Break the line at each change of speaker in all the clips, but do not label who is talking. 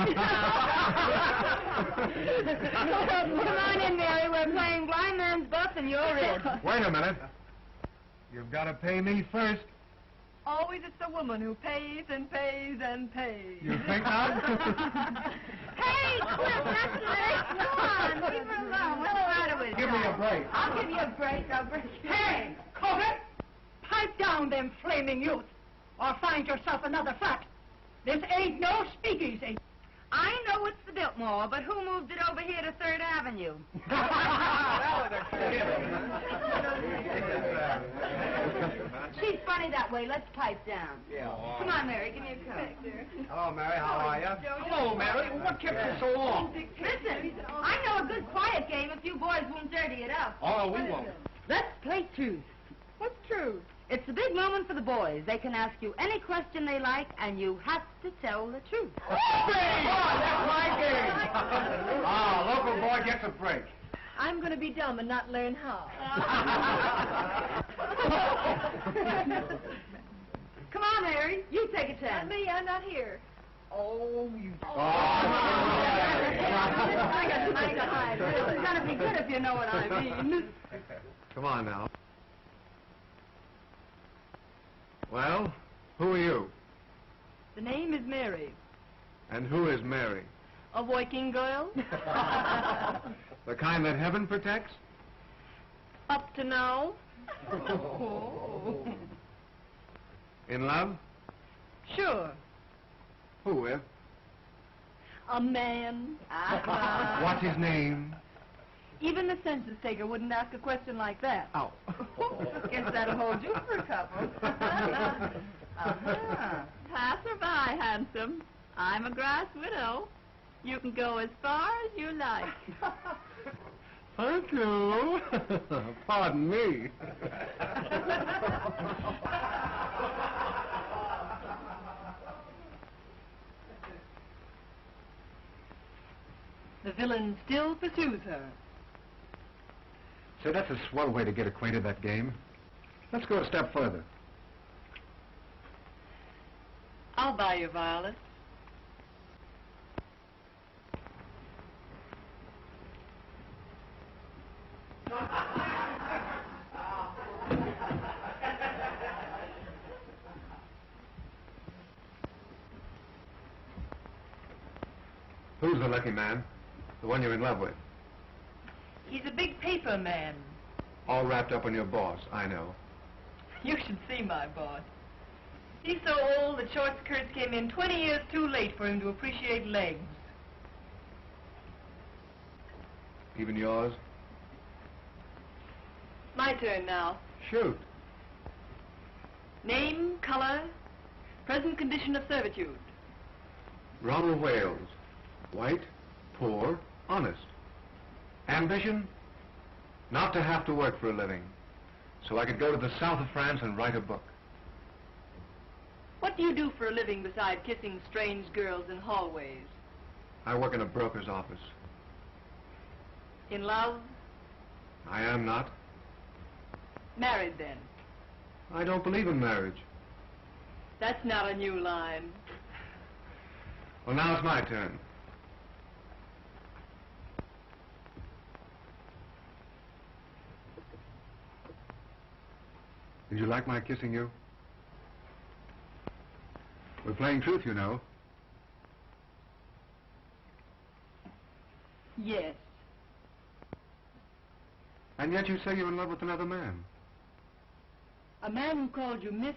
Come on in, Mary. We're playing blind man's buff and you're in.
Wait a minute. You've got to pay me first.
Always it's the woman who pays and pays and pays.
You think not?
Hey, Cliff, that's nice. Come on, leave her alone. What's the matter with you?
Give me a break.
I'll give you a break. I'll break you.
Hey, Cotter! Pipe down them flaming youth, or find yourself another flat. This ain't no speakeasy.
I know it's the Biltmore, but who moved it over here to 3rd Avenue? She's funny that way. Let's pipe down.
Yeah.
Come on, Mary. Give me a cup.
Hello, Mary. How are you?
Hello, Mary. What kept you so long?
Listen, I know a good quiet game if you boys won't dirty it up.
Oh, we won't.
Let's play truth.
What's true?
It's a big moment for the boys. They can ask you any question they like, and you have to tell the truth.
Oh, that's my game. Local boy gets a break.
I'm going to be dumb and not learn how.
Come on, Mary. You take a
Not
chance.
me, I'm not here.
Oh, you...
I got nothing to hide. It's going to be good if you know what I mean.
Come on now. Well, who are you?
The name is Mary.
And who is Mary?
A working girl.
The kind that heaven protects?
Up to now.
In love?
Sure.
Who with?
A man.
What's his name?
Even the census taker wouldn't ask a question like that.
Oh.
Guess that'll hold you for a couple.
Pass or by, handsome. I'm a grass widow. You can go as far as you like.
Thank you. Pardon me.
The villain still pursues her.
Say, that's a swell way to get acquainted, that game. Let's go a step further.
I'll buy you violets.
Who's the lucky man? The one you're in love with?
He's a big paper man.
All wrapped up in your boss, I know.
You should see my boss. He's so old that short skirts came in 20 years too late for him to appreciate legs.
Even yours?
My turn now.
Shoot.
Name, color, present condition of servitude.
Ronald Wales. White, poor, honest. Ambition? Not to have to work for a living, so I could go to the south of France and write a book.
What do you do for a living besides kissing strange girls in hallways?
I work in a broker's office.
In love?
I am not.
Married then?
I don't believe in marriage.
That's not a new line.
Well, now it's my turn. Did you like my kissing you? We're playing truth, you know.
Yes.
And yet you say you're in love with another man.
A man who called you Miss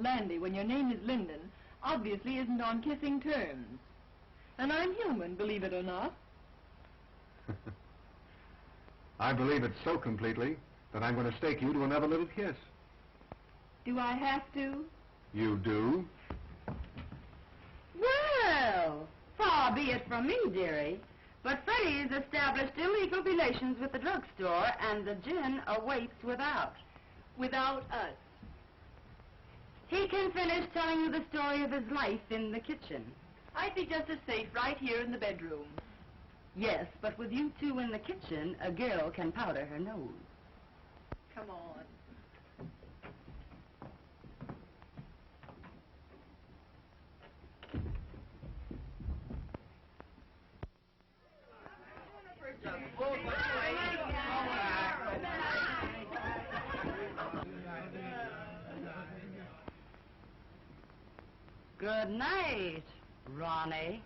Landy when your name is Linden obviously isn't on kissing terms. And I'm human, believe it or not.
I believe it so completely that I'm going to stake you to another little kiss.
Do I have to?
You do?
Well, far be it from me, dearie, but Freddie's established illegal relations with the drugstore, and the gin awaits without.
Without us.
He can finish telling you the story of his life in the kitchen.
I'd be just as safe right here in the bedroom.
Yes, but with you two in the kitchen, a girl can powder her nose.
Come on.
Good night, Ronnie.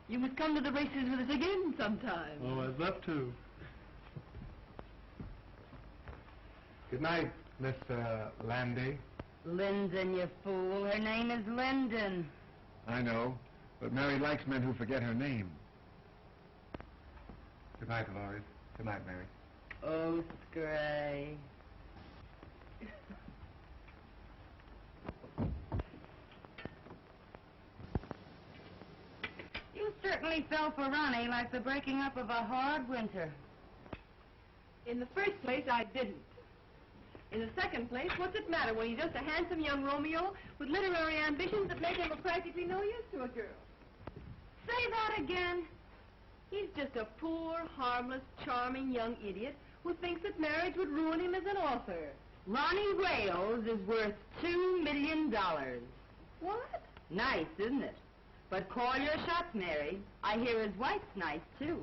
You must come to the races with us again sometime.
Oh, I'd love to. Good night, Miss Landy.
Linden, you fool. Her name is Linden.
I know, but Mary likes men who forget her name. Good night, Lloyd. Good night, Mary.
Oh, Scray. You certainly fell for Ronnie like the breaking up of a hard winter.
In the first place, I didn't. In the second place, what's it matter when he's just a handsome young Romeo with literary ambitions that make him of practically no use to a girl?
Say that again.
He's just a poor, harmless, charming young idiot who thinks that marriage would ruin him as an author.
Ronnie Wales is worth $2 million.
What?
Nice, isn't it? But call your shots, Mary. I hear his wife's nice, too.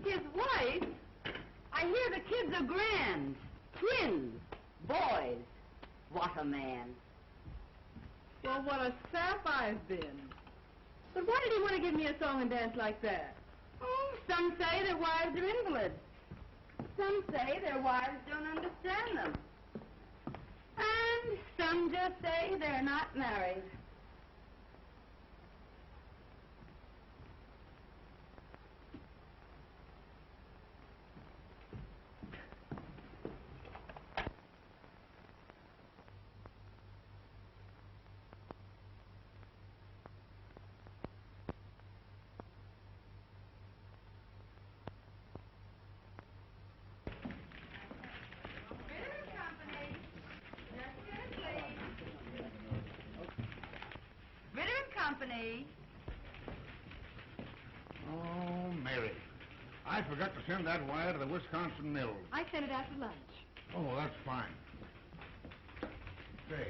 His wife?
I hear the kids are grand. Twins. Boys. What a man.
Well, what a sap I've been. But why did he want to give me a song and dance like that?
Oh, some say their wives are invalids. Some say their wives don't understand them. And some just say they're not married. Company.
Oh, Mary. I forgot to send that wire to the Wisconsin mills.
I sent it after lunch.
Oh, that's fine. Say,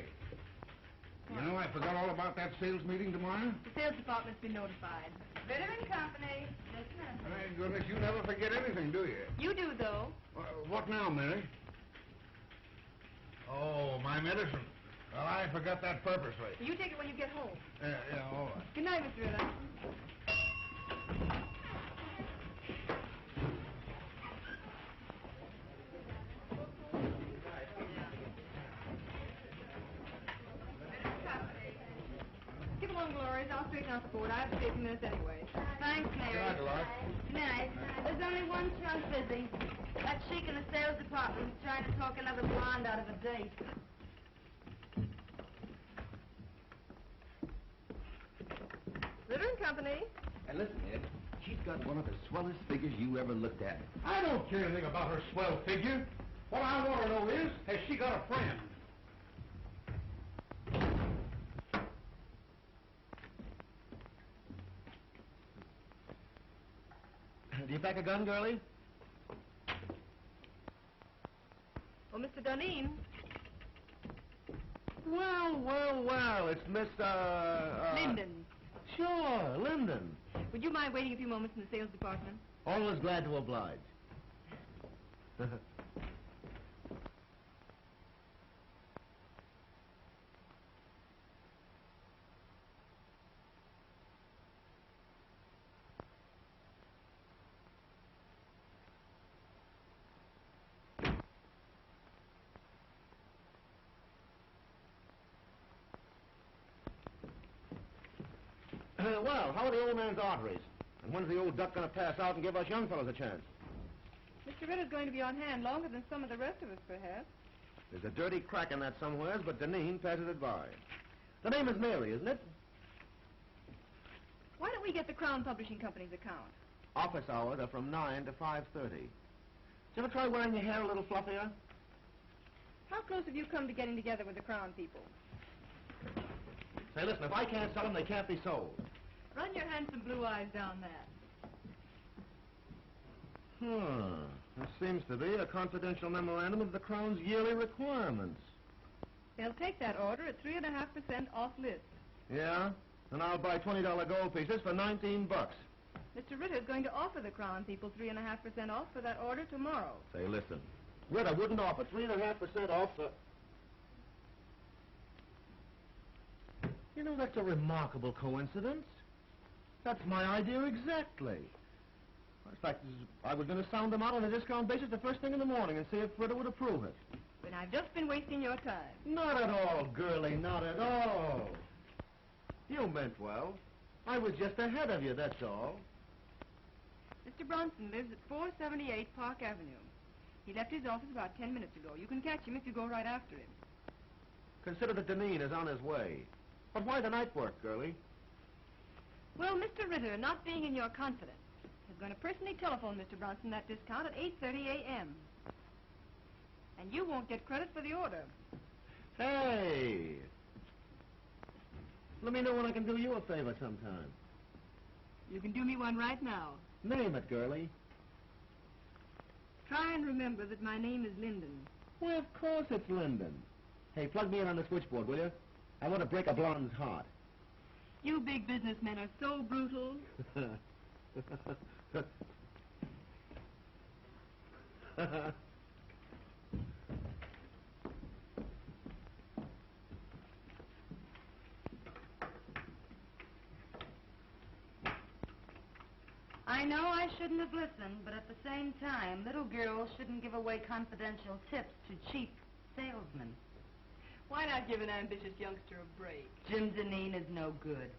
you know I forgot all about that sales meeting tomorrow?
The sales department's been notified.
Bitter and Company. Listen.
My goodness, you never forget anything, do you?
You do, though.
What now, Mary? Oh, my medicine. Well, I forgot that purposely.
You take it when you get home.
Yeah, all right.
Good night, Mr. Ritter. Skip along, Gloria. I'll straighten out the board. I have to stay a few minutes anyway.
Thanks, Mary.
Good night, Dolores.
Good night. There's only one chunk busy. That sheik in the sales department is trying to talk another blonde out of a date.
Ritter and Company.
And listen, Ed, she's got one of the swellest figures you ever looked at.
I don't care anything about her swell figure. What I want to know is, has she got a friend?
Do you pack a gun, girlie?
Well, Mr. Duneen.
Well, it's Miss,
Linden.
Sure, Linden.
Would you mind waiting a few moments in the sales department?
Always glad to oblige. Well, how are the old man's arteries? And when's the old duck going to pass out and give us young fellows a chance?
Mr. Ritter's going to be on hand longer than some of the rest of us, perhaps.
There's a dirty crack in that somewheres, but Deneen passes it by. The name is Mary, isn't it?
Why don't we get the Crown Publishing Company's account?
Office hours are from 9 to 5:30. Did you ever try wearing your hair a little fluffier?
How close have you come to getting together with the Crown people?
Say, listen, if I can't sell them, they can't be sold.
Run your handsome blue eyes down that.
There seems to be a confidential memorandum of the Crown's yearly requirements.
They'll take that order at 3.5% off list.
Yeah? And I'll buy $20 gold pieces for $19.
Mr. Ritter's going to offer the Crown people 3.5% off for that order tomorrow.
Say, listen. Ritter wouldn't offer 3.5% off for... You know, that's a remarkable coincidence. That's my idea exactly. In fact, I was going to sound them out on a discount basis the first thing in the morning and see if Fritter would approve it.
But I've just been wasting your time.
Not at all, girlie, not at all. You meant well. I was just ahead of you, that's all.
Mr. Bronson lives at 478 Park Avenue. He left his office about 10 minutes ago. You can catch him if you go right after him.
Consider that Deneen is on his way. But why the night work, girlie?
Well, Mr. Ritter, not being in your confidence, is going to personally telephone Mr. Bronson that discount at 8:30 a.m. And you won't get credit for the order.
Hey! Let me know when I can do you a favor sometime.
You can do me one right now.
Name it, girlie.
Try and remember that my name is Linden.
Well, of course it's Linden. Hey, plug me in on the switchboard, will you? I want to break a blonde's heart.
You big businessmen are so brutal.
I know I shouldn't have listened, but at the same time, little girls shouldn't give away confidential tips to cheap salesmen.
Why not give an ambitious youngster a break?
Jim Deneen is no good.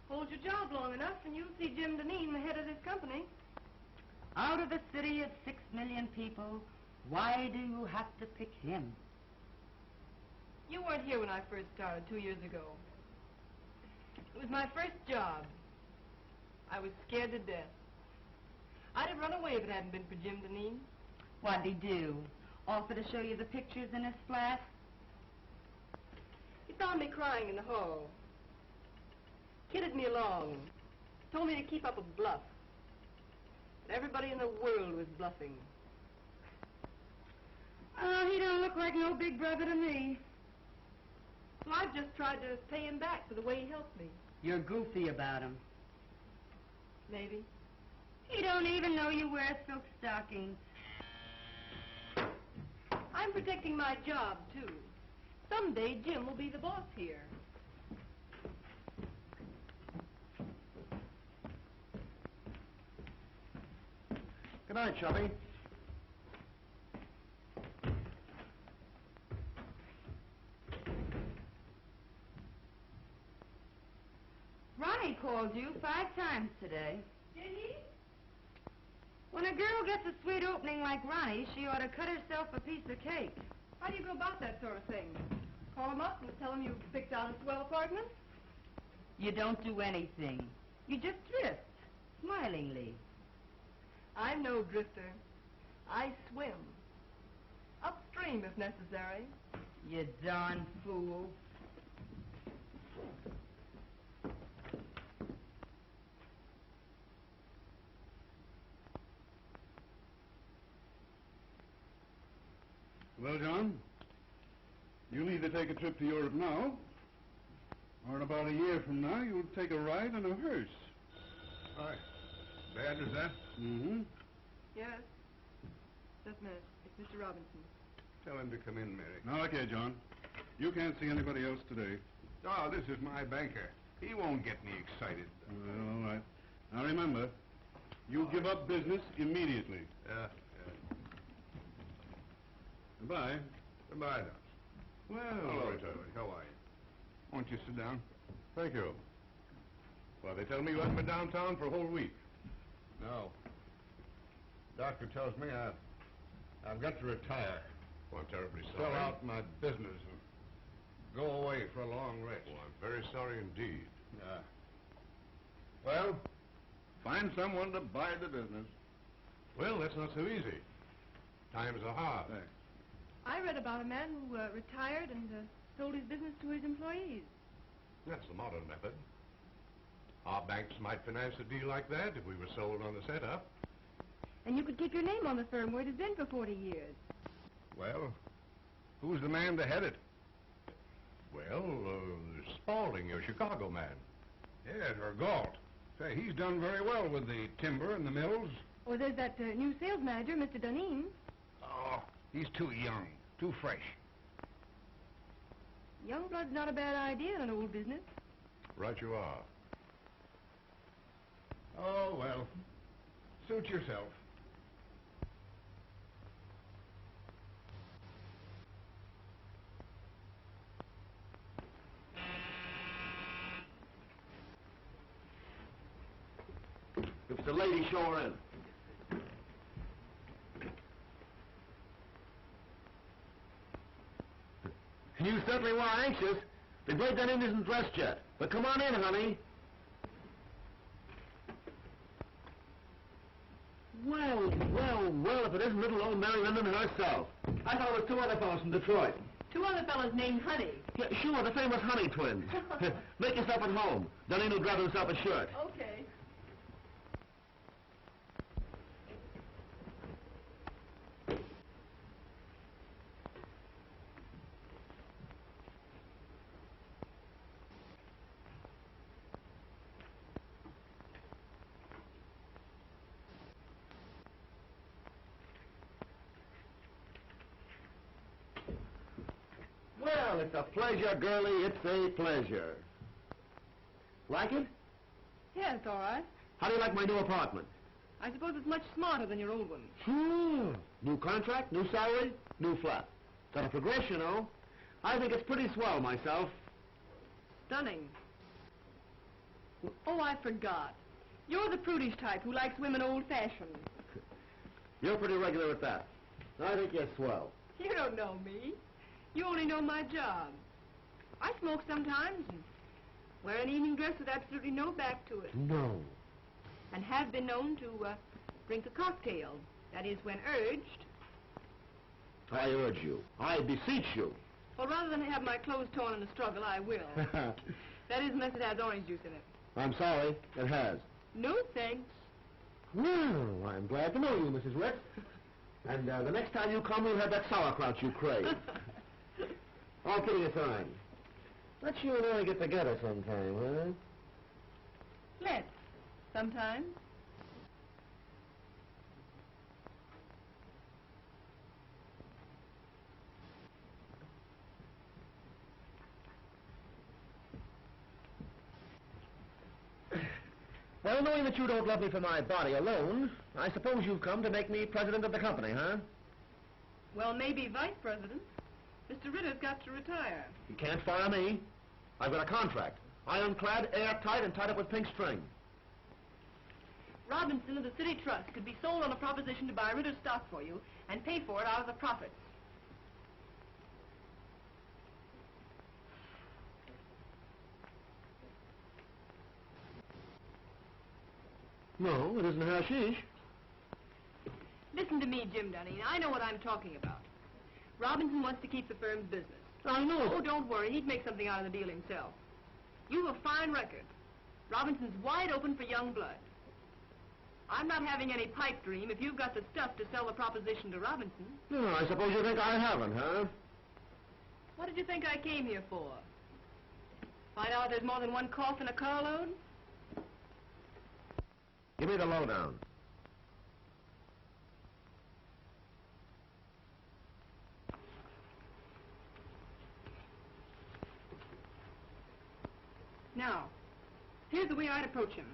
Hold your job long enough and you'll see Jim Deneen, the head of this company.
Out of a city of 6 million people, why do you have to pick him?
You weren't here when I first started 2 years ago. It was my first job. I was scared to death. I'd have run away if it hadn't been for Jim Deneen.
What'd he do? Offer to show you the pictures in his flat?
He found me crying in the hall. Kidded me along. Told me to keep up a bluff. But everybody in the world was bluffing.
Oh, he don't look like no big brother to me.
So I've just tried to pay him back for the way he helped me.
You're goofy about him.
Maybe.
He don't even know you wear silk stockings.
I'm protecting my job, too. Someday Jim will be the boss here.
Good night, Chubby.
Ronnie called you 5 times today.
Did he?
When a girl gets a sweet opening like Ronnie, she ought to cut herself a piece of cake.
How do you go about that sort of thing? Call him up and tell him you picked out a swell apartment?
You don't do anything. You just drift, smilingly.
I'm no drifter. I swim. Upstream, if necessary.
You darn fool.
Well, John, you'll either take a trip to Europe now, or in about a year from now, you'll take a ride in a hearse.
Hi. Bad as that?
Mm-hmm.
Yes. Just a minute. It's Mr. Robinson.
Tell him to come in, Mary.
No, okay, John. You can't see anybody else today.
Oh, this is my banker. He won't get me excited.
Well, all right. Now, remember, you give up business immediately.
Yeah.
Goodbye.
Goodbye, Doc.
Well,
Hello, Charlie. How are you? Won't you sit down?
thank you.
Well, they tell me you haven't been downtown for a whole week. No. Doctor tells me I've got to retire. Well, I'm terribly sorry. Sell out my business and go away for a long rest. Oh, I'm very sorry indeed. Yeah. Well, find someone to buy the business. Well, that's not so easy. Times are hard.
Thanks.
I read about a man who retired and sold his business to his employees.
That's the modern method. Our banks might finance a deal like that if we were sold on the setup.
And you could keep your name on the firm where it has been for 40 years.
Well, who's the man to head it? Well, Spaulding, your Chicago man. Yes, or Galt. Say, he's done very well with the timber and the mills.
Or there's that new sales manager, Mr. Duneen.
Oh, he's too young, too fresh.
Young blood's not a bad idea in an old business.
Right you are.
Oh, well. Suit yourself.
If it's a lady, show her in. You certainly were anxious. The great Dunning isn't dressed yet. But come on in, honey. Well, well, well, if it isn't little old Mary Linden herself. I thought it was two other fellows from Detroit.
Two other fellows named Honey.
Yeah, sure, the famous Honey twins. Make yourself at home. Dunning will grab himself a shirt.
Okay.
Well, it's a pleasure, girlie. It's a pleasure. Like it?
Yeah, it's all right.
How do you like my new apartment?
I suppose it's much smarter than your old one.
New contract, new salary, new flat. Got a progression, you know. I think it's pretty swell myself.
Stunning. Oh, I forgot. You're the prudish type who likes women old-fashioned.
You're pretty regular at that. I think you're swell.
You don't know me. You only know my job. I smoke sometimes and wear an evening dress with absolutely no back to it.
No.
And have been known to drink a cocktail. That is, when urged.
I urge you. I beseech you.
Well, rather than have my clothes torn in a struggle, I will. That is, unless it has orange juice in it.
I'm sorry. It has.
No, thanks.
Well, I'm glad to know you, Mrs. Ritz. And the next time you come, we'll have that sauerkraut you crave. All kidding aside, let's you and I get together sometime, huh?
Let's. Sometime.
Well, knowing that you don't love me for my body alone, I suppose you've come to make me president of the company, huh?
Well, maybe vice president. Mr. Ritter's got to retire.
You can't fire me. I've got a contract. Ironclad, airtight, and tied up with pink string.
Robinson of the City Trust could be sold on a proposition to buy Ritter's stock for you and pay for it out of the profits.
No, it isn't hashish.
Listen to me, Jim Dunning. I know what I'm talking about. Robinson wants to keep the firm's business.
I know.
Oh, don't worry. He'd make something out of the deal himself. You've a fine record. Robinson's wide open for young blood. I'm not having any pipe dream if you've got the stuff to sell the proposition to Robinson.
No, I suppose you think I haven't, huh?
What did you think I came here for? Find out there's more than one cough in a carload?
Give me the lowdown.
Now, here's the way I'd approach him.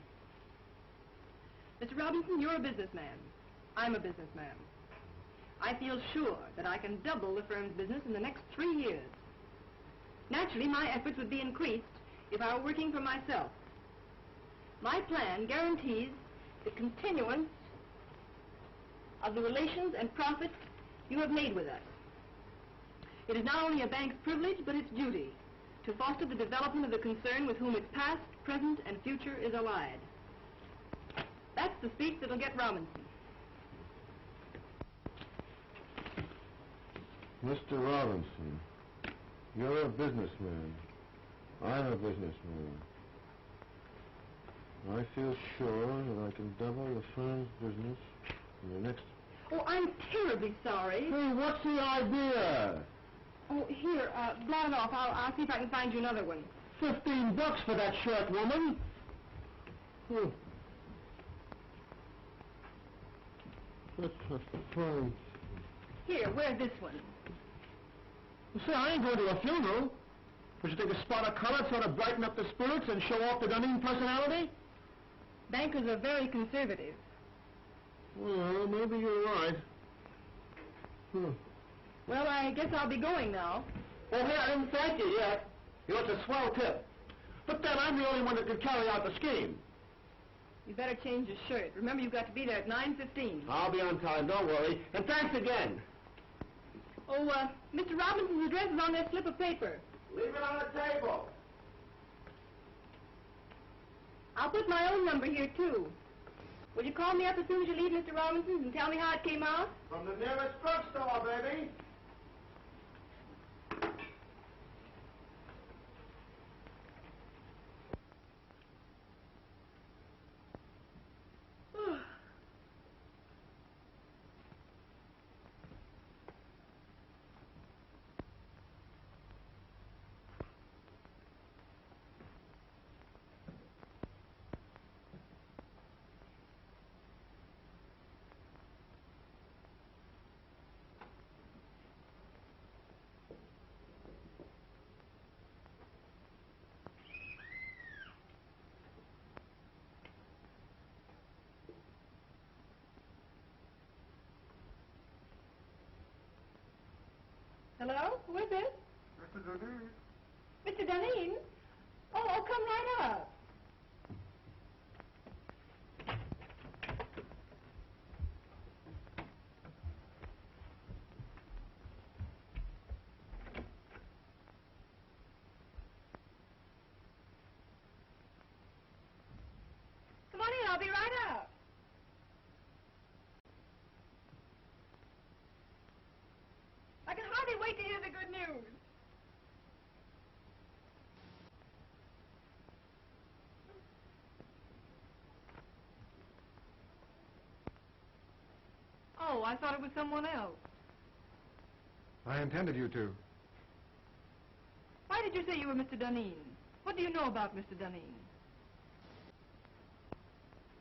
Mr. Robinson, you're a businessman. I'm a businessman. I feel sure that I can double the firm's business in the next 3 years. Naturally, my efforts would be increased if I were working for myself. My plan guarantees the continuance of the relations and profits you have made with us. It is not only a bank's privilege, but its duty to foster the development of the concern with whom its past, present, and future is allied. That's the speech that'll get Robinson.
Mr. Robinson, you're a businessman. I'm a businessman. I feel sure that I can double the firm's business in the next...
Oh, I'm terribly sorry.
Hey, what's the idea?
Oh, here, blot it off. I'll see if I can find you another one.
$15 for that shirt, woman. That's a fine...
Here, wear this one.
Say, I ain't going to a funeral. Would you think a spot of color sort of brighten up the spirits and show off the Dunning personality?
Bankers are very conservative.
Well, maybe you're right.
Well, I guess I'll be going now.
Oh, hey, I didn't thank you yet. You know, it's a swell tip. But then I'm the only one that can carry out the scheme.
You better change your shirt. Remember, you've got to be there at 9:15.
I'll be on time, don't worry. And thanks again.
Oh, Mr. Robinson's address is on that slip of paper.
Leave it on the table.
I'll put my own number here, too. Will you call me up as soon as you leave Mr. Robinson's and tell me how it came out?
From the nearest drugstore, baby.
Hello? Who is it?
Mr. Dunning.
Mr. Dunning? Oh, come right up. Come on in, I'll be right up. I can hardly wait to hear the good news. Oh, I thought it was someone else.
I intended you to.
Why did you say you were Mr. Dunning? What do you know about Mr. Dunning?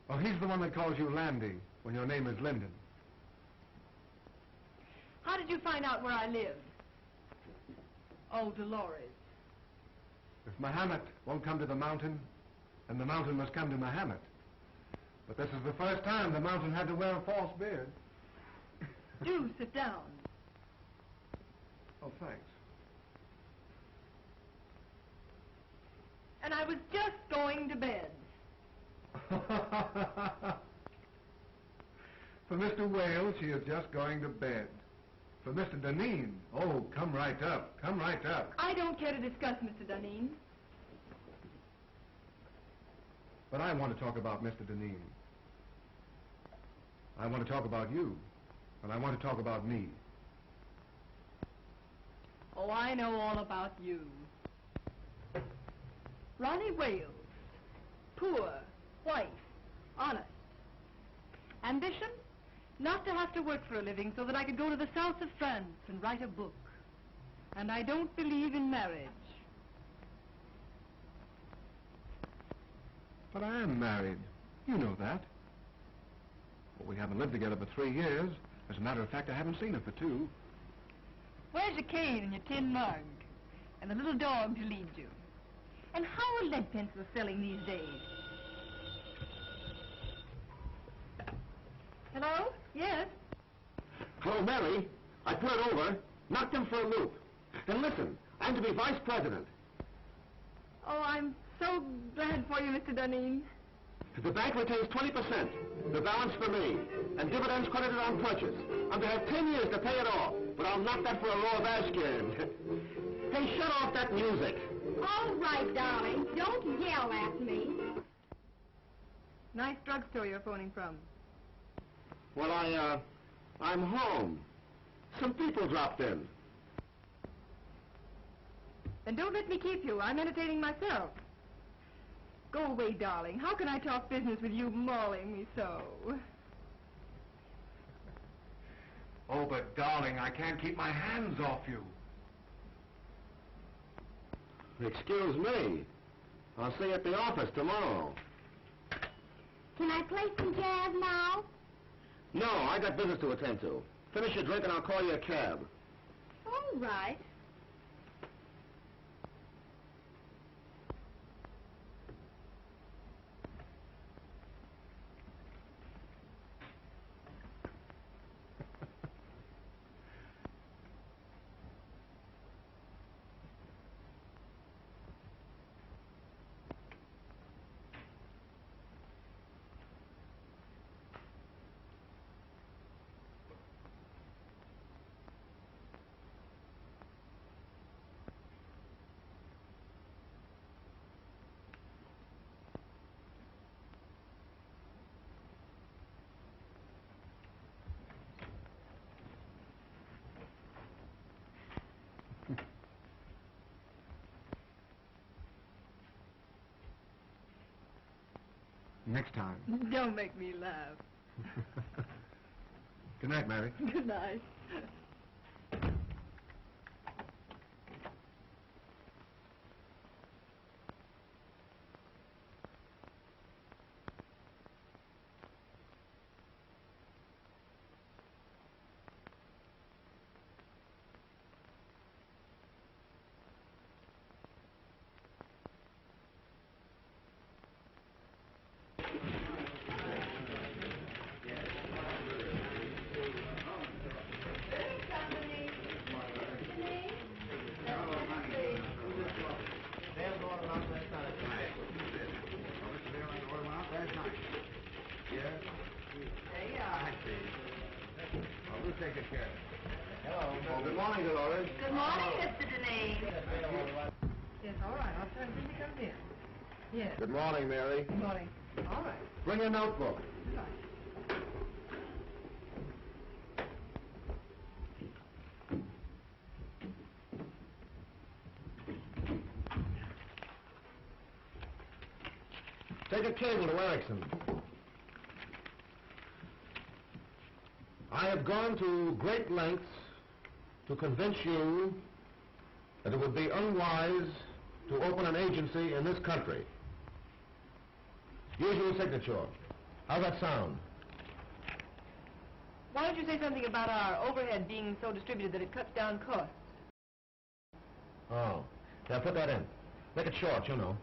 Well, he's the one that calls you Landy when your name is Linden.
How did you find out where I live? Oh, Dolores.
If Mahomet won't come to the mountain, then the mountain must come to Mahomet. But this is the first time the mountain had to wear a false beard.
Do sit down.
Oh, thanks.
And I was just going to bed.
For Mr. Wales, she is just going to bed. For Mr. Dunning, oh, come right up. Come right up.
I don't care to discuss Mr. Dunning.
But I want to talk about Mr. Dunning. I want to talk about you. And I want to talk about me.
Oh, I know all about you. Ronnie Wales. Poor, white, honest. Ambition? Not to have to work for a living so that I could go to the south of France and write a book. And I don't believe in marriage.
But I am married. You know that. Well, we haven't lived together for 3 years. As a matter of fact, I haven't seen her for 2.
Where's your cane and your tin mug? And the little dog to lead you? And how are lead pencils selling these days? Hello? Yes?
Hello, Mary. I put it over, knocked him for a loop. And listen, I'm to be vice president.
Oh, I'm so glad for you, Mr. Dunning.
The bank retains 20%, the balance for me, and dividends credited on purchase. I'm to have 10 years to pay it off, but I'll knock that for a row of ash cans. Hey, shut off that music.
All right, darling. Don't yell at me.
Nice drugstore you're phoning from.
Well, I'm home. Some people dropped in.
Then don't let me keep you. I'm entertaining myself. Go away, darling. How can I talk business with you mauling me so?
Oh, but darling, I can't keep my hands off you.
Excuse me. I'll see you at the office tomorrow.
Can I play some jazz now?
No, I got business to attend to. Finish your drink and I'll call you a cab.
All right.
Next time.
Don't make me laugh.
Good night, Mary.
Good night.
Good morning, Dolores.
Good morning, Mr. Denise.
Yes, all right. I'll tell him when he comes in. Yes.
Good morning, Mary.
Good morning. All right.
Bring your notebook.
Right.
Take a cable to Erickson. I have gone to great lengths to convince you that it would be unwise to open an agency in this country. Usual signature. How's that sound?
Why don't you say something about our overhead being so distributed that it cuts down costs?
Oh. Yeah, put that in. Make it short, you know.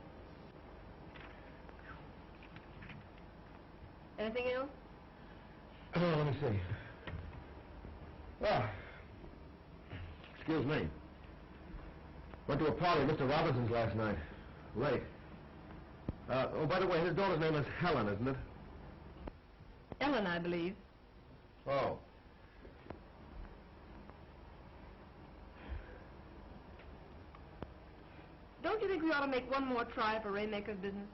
Anything else?
Let me see. Well, excuse me. Went to a party at Mr. Robinson's last night. Late. Oh, by the way, his daughter's name is Helen, isn't it?
Ellen, I believe.
Oh.
Don't you think we ought to make one more try for Raymaker's business?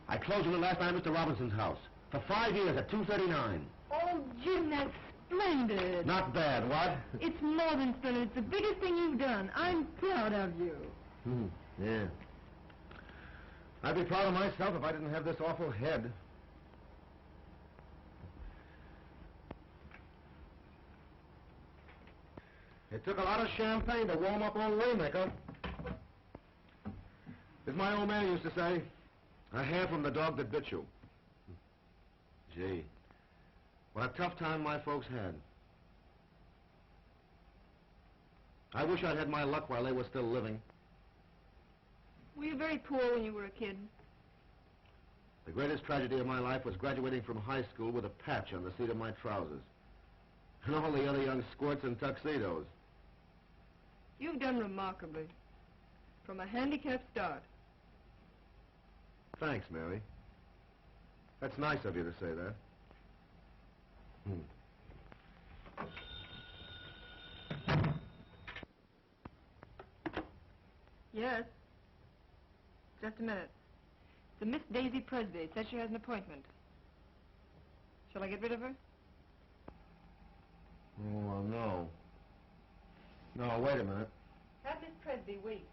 I closed on it last night at Mr. Robinson's house. For 5 years at $2.39.
Oh, Jim, that's splendid.
Not bad, what?
It's more than splendid. It's the biggest thing you've done. I'm proud of you.
Yeah. I'd be proud of myself if I didn't have this awful head. It took a lot of champagne to warm up old Waymaker. As my old man used to say, a hair from the dog that bit you. Gee, what a tough time my folks had. I wish I'd had my luck while they were still living.
Were you very poor when you were a kid?
The greatest tragedy of my life was graduating from high school with a patch on the seat of my trousers. And all the other young squirts in tuxedos.
You've done remarkably. From a handicapped start.
Thanks, Mary. That's nice of you to say that.
Yes. Just a minute. The Miss Daisy Presby says she has an appointment. Shall I get rid of her?
Oh, no. No, wait a minute.
Have Miss Presby wait.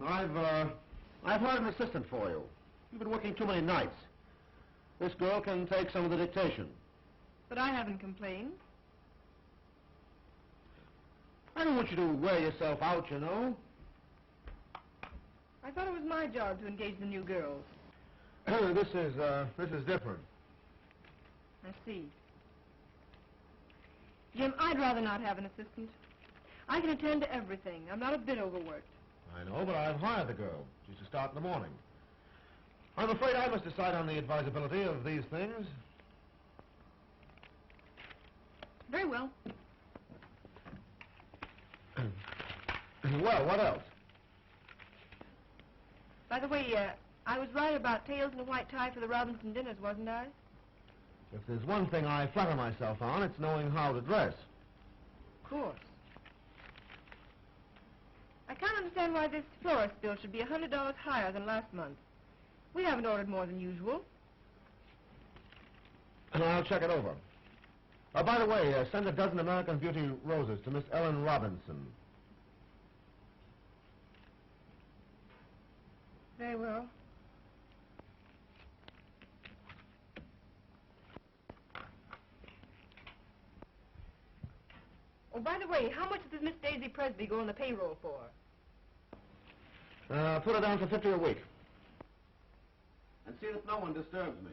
I've hired an assistant for you. You've been working too many nights. This girl can take some of the dictation.
But I haven't complained.
I don't want you to wear yourself out, you know.
I thought it was my job to engage the new girls.
This is different.
I see. Jim, I'd rather not have an assistant. I can attend to everything. I'm not a bit overworked.
I know, but I've hired the girl. She's to start in the morning. I'm afraid I must decide on the advisability of these things.
Very well.
Well, what else?
By the way, I was right about tails and a white tie for the Robinson dinners, wasn't I?
If there's one thing I flatter myself on, it's knowing how to dress.
Of course. I can't understand why this florist bill should be $100 higher than last month. We haven't ordered more than usual.
And I'll check it over. By the way, send a dozen American Beauty roses to Miss Ellen Robinson.
Very well. Oh, by the way, how much does Miss Daisy Presby go on the payroll for?
Put her down for 50 a week. And see that no one disturbs me.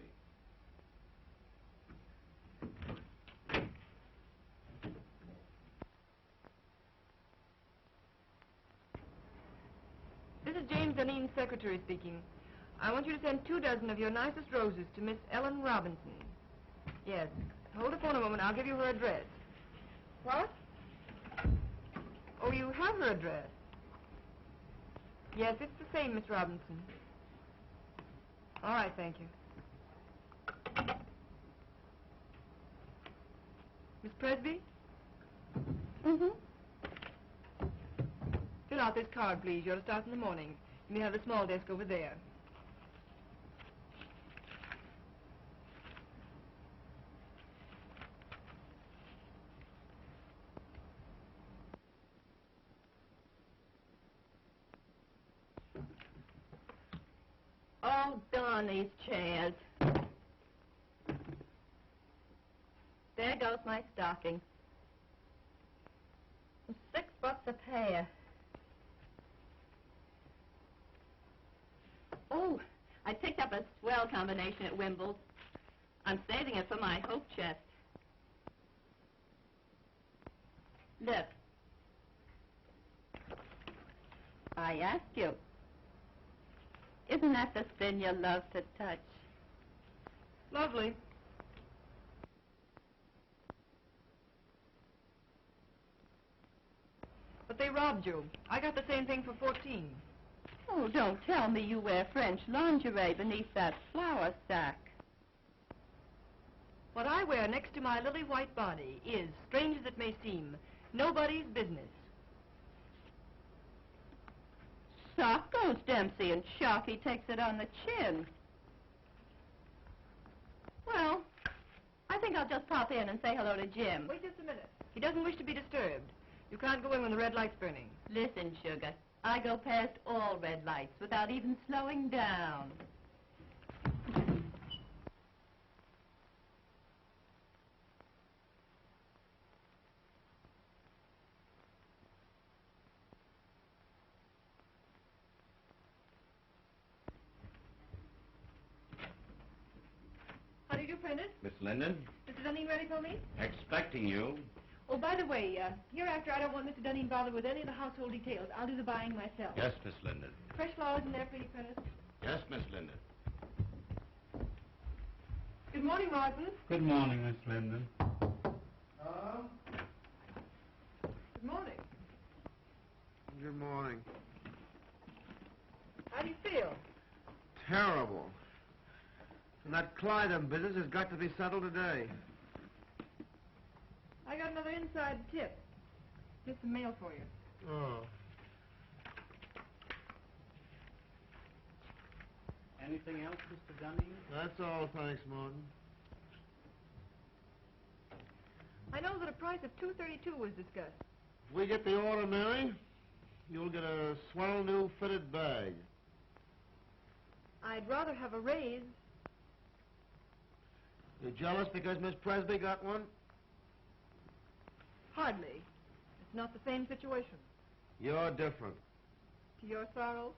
This is James Dunedin's secretary speaking. I want you to send 2 dozen of your nicest roses to Miss Ellen Robinson. Yes. Hold the phone a moment. I'll give you her address. What? Oh, you have her address. Yes, it's the same, Miss Robinson. All right, thank you. Miss Presby?
Mm-hmm.
Fill out this card, please. You're to start in the morning. You may have the small desk over there.
Oh, darn these chairs. There goes my stocking. $6 a pair. Oh, I picked up a swell combination at Wimble's. I'm saving it for my hope chest. Look. I ask you. Isn't that the sin you love to touch?
Lovely. But they robbed you. I got the same thing for 14.
Oh, don't tell me you wear French lingerie beneath that flour sack.
What I wear next to my lily white body is, strange as it may seem, nobody's business.
Sock goes Dempsey, and Sharky takes it on the chin. Well, I think I'll just pop in and say hello to Jim.
Wait just a minute. He doesn't wish to be disturbed. You can't go in when the red light's burning.
Listen, sugar, I go past all red lights without even slowing down.
How do you do, Prentice?
Miss Linden,
Mr. Dunning ready for me?
expecting you.
Oh, by the way, hereafter I don't want Mr. Dunning bothered with any of the household details. I'll do the buying myself.
Yes, Miss Linden.
Fresh flowers in there, pretty Prentice.
Yes, Miss Linden.
Good morning, Martin.
Good morning, Miss Linden.
Good morning.
Good morning.
How do you feel?
Terrible. And that Clyde business has got to be settled today.
I got another inside tip. Here's some mail for you.
Oh.
Anything else, Mr. Dunning?
That's all, thanks, Martin.
I know that a price of $2.32 was discussed.
If we get the order, Mary, you'll get a swell new fitted bag.
I'd rather have a raise.
You jealous because Miss Presby got one?
Hardly. It's not the same situation.
You're different.
To your sorrow,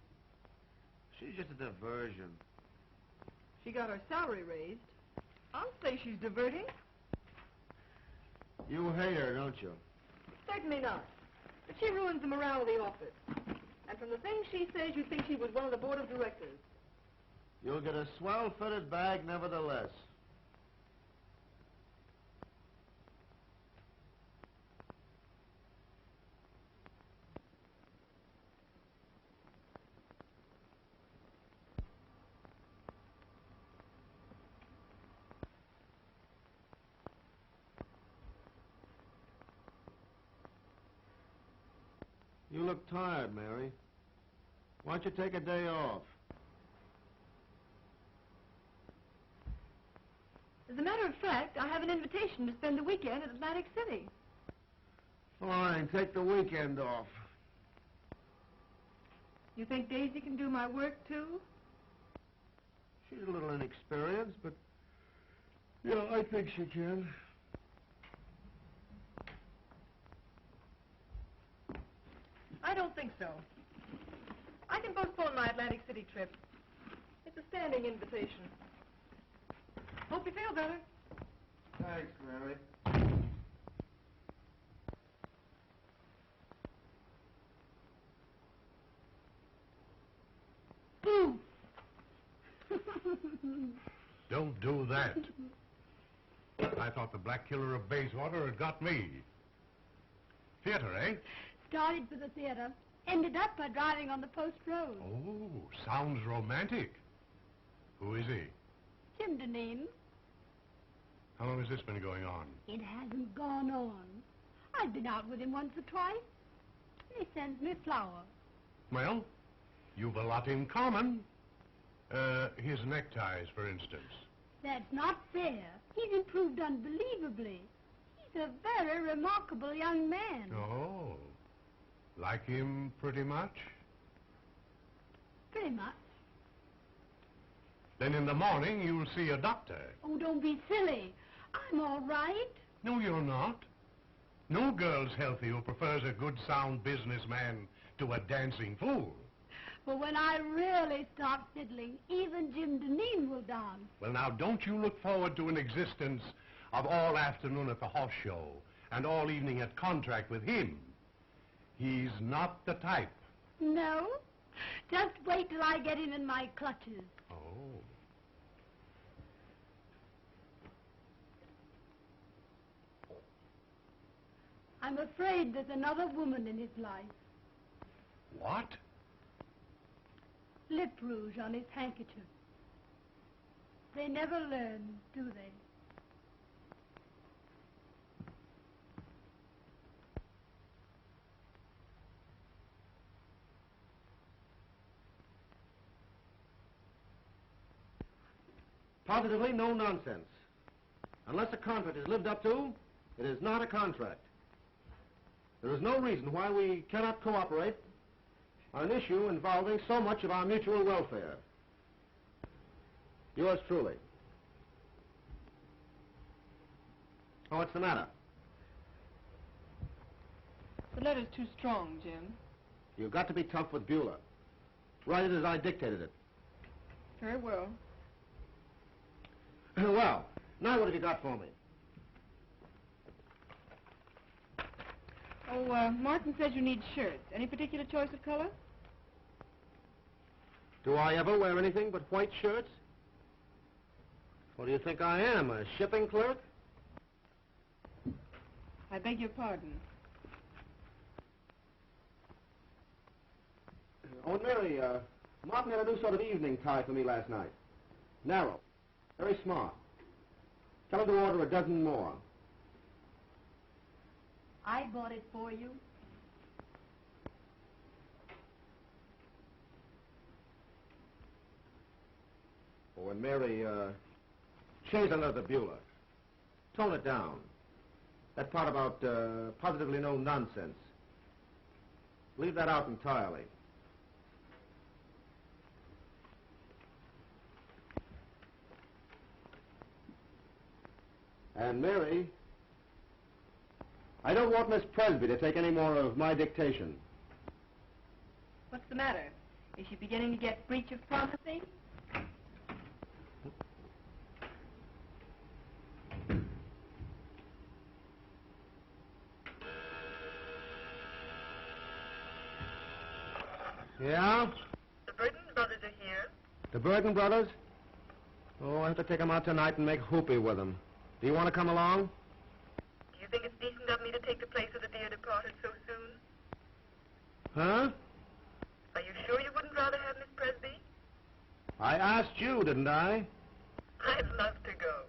She's just a diversion.
she got her salary raised. I'll say she's diverting.
You hate her, don't you?
Certainly not. But she ruins the morale of the office. And from the things she says, you'd think she was one of the board of directors.
You'll get a swell fitted bag nevertheless. You look tired, Mary. Why don't you take a day off?
As a matter of fact, I have an invitation to spend the weekend at Atlantic City.
Fine, take the weekend off.
You think Daisy can do my work, too?
She's a little inexperienced, but yeah, I think she can.
don't think so. I can postpone my Atlantic City trip. It's a standing invitation. Hope you feel better.
Thanks, Mary.
Don't do that. I thought the Black Killer of Bayswater had got me. Theater, eh?
Started for the theater. Ended up by driving on the post road.
Oh, sounds romantic. Who is he?
Jim Deneen.
How long has this been going on?
It hasn't gone on. I've been out with him once or twice. He sends me flowers.
Well, you've a lot in common. His neckties, for instance.
That's not fair. He's improved unbelievably. He's a very remarkable young man.
Oh, like him pretty much?
Pretty much.
Then in the morning you'll see a doctor.
Oh, don't be silly. I'm all right.
No, you're not. No girl's healthy who prefers a good, sound businessman to a dancing fool.
But when I really start fiddling, even Jim Deneen will dance.
Well, now, don't you look forward to an existence of all afternoon at the horse show and all evening at contract with him. He's not the type.
No? Just wait till I get him in my clutches.
Oh.
I'm afraid there's another woman in his life.
What?
Lip rouge on his handkerchief. They never learn, do they?
Positively no nonsense. Unless a contract is lived up to, it is not a contract. There is no reason why we cannot cooperate on an issue involving so much of our mutual welfare. Yours truly. Oh, what's the matter?
The letter's too strong, Jim.
You've got to be tough with Beulah. Write it as I dictated it.
Very well.
Well, now what have you got for me?
Oh, Martin says you need shirts. Any particular choice of color?
Do I ever wear anything but white shirts? What do you think I am, a shipping clerk?
I beg your pardon.
Oh, and Mary, Martin had a new sort of evening tie for me last night. Narrow. Very smart. Tell him to order a dozen more.
I bought it for you.
Oh, and Mary, change another Beulah. Tone it down. That part about positively no nonsense. Leave that out entirely. And Mary, I don't want Miss Presby to take any more of my dictation.
What's the matter? Is she beginning to get breach of promising?
Yeah?
The Burton brothers are here.
The Burton brothers? Oh, I have to take them out tonight and make whoopee with them. Do you want to come along?
Do you think it's decent of me to take the place of the dear departed so soon?
Huh?
Are you sure you wouldn't rather have Miss Presby?
I asked you, didn't I?
I'd love to go.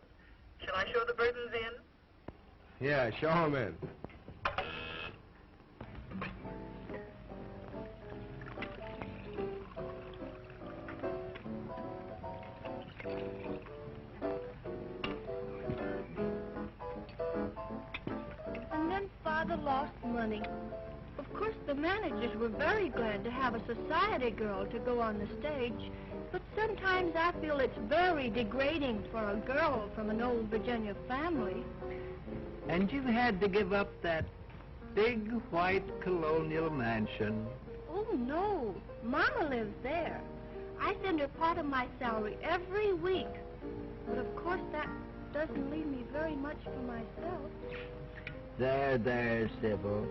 Shall I show the Burtons in?
Yeah, show them in.
And then Father lost money. Of course, the managers were very glad to have a society girl to go on the stage, but sometimes I feel it's very degrading for a girl from an old Virginia family.
And you had to give up that
big white colonial mansion.
Oh, no. Mama lives there. I send her part of my salary every week. But of course that doesn't leave me very much for myself.
There, Sybil.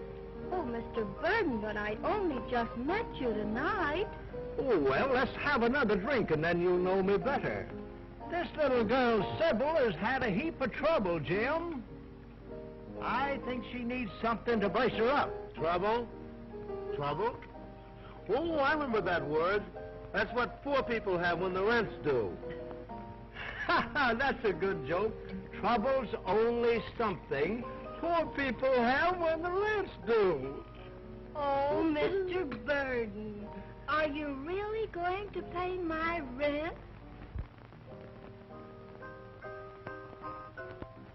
Oh, Mr. Burden, but I only just met you tonight.
Oh, well, let's have another drink and then you'll know me better. This little girl, Sybil, has had a heap of trouble, Jim. I think she needs something to brace her up.
Trouble? Trouble? Oh, I remember that word. That's what poor people have when the rent's due.
That's a good joke. Trouble's only something poor people have when the rent's due.
Oh, Mr. Burden, are you really going to pay my rent?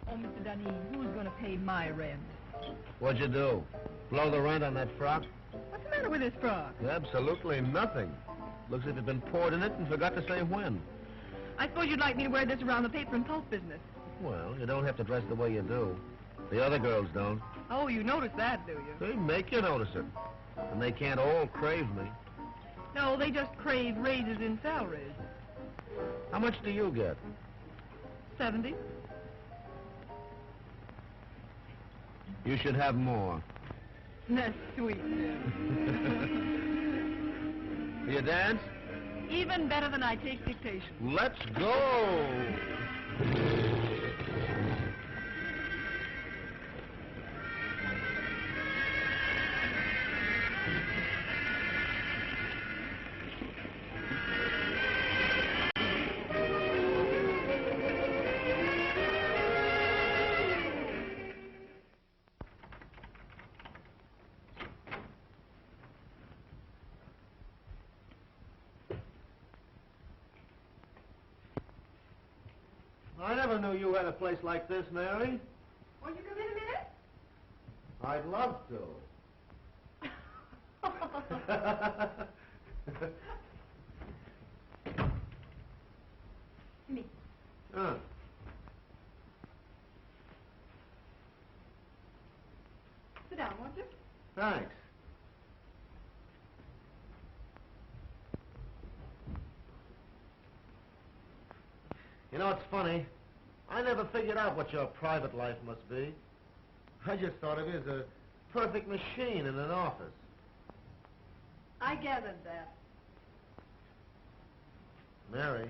Oh, Mr. Dunny, who's going to pay my rent?
What'd you do? Blow the rent on that frock?
What's the matter with this frock?
Absolutely nothing. Looks as if it'd been poured in it and forgot to say when.
I suppose you'd like me to wear this around the paper and pulp business.
Well, you don't have to dress the way you do. The other girls don't.
Oh, you notice that, do you?
They make you notice it. And they can't all crave me.
No, they just crave raises in salaries.
How much do you get?
70.
You should have more.
That's sweet.
You dance?
Even better than I take dictation.
Let's go! I never knew you had a place like this, Mary.
Won't you come in a minute?
I'd love to.
Me. Sit down, won't you?
Thanks. You know, it's funny. I never figured out what your private life must be. I just thought of you as a perfect machine in an office.
I gathered that.
Mary.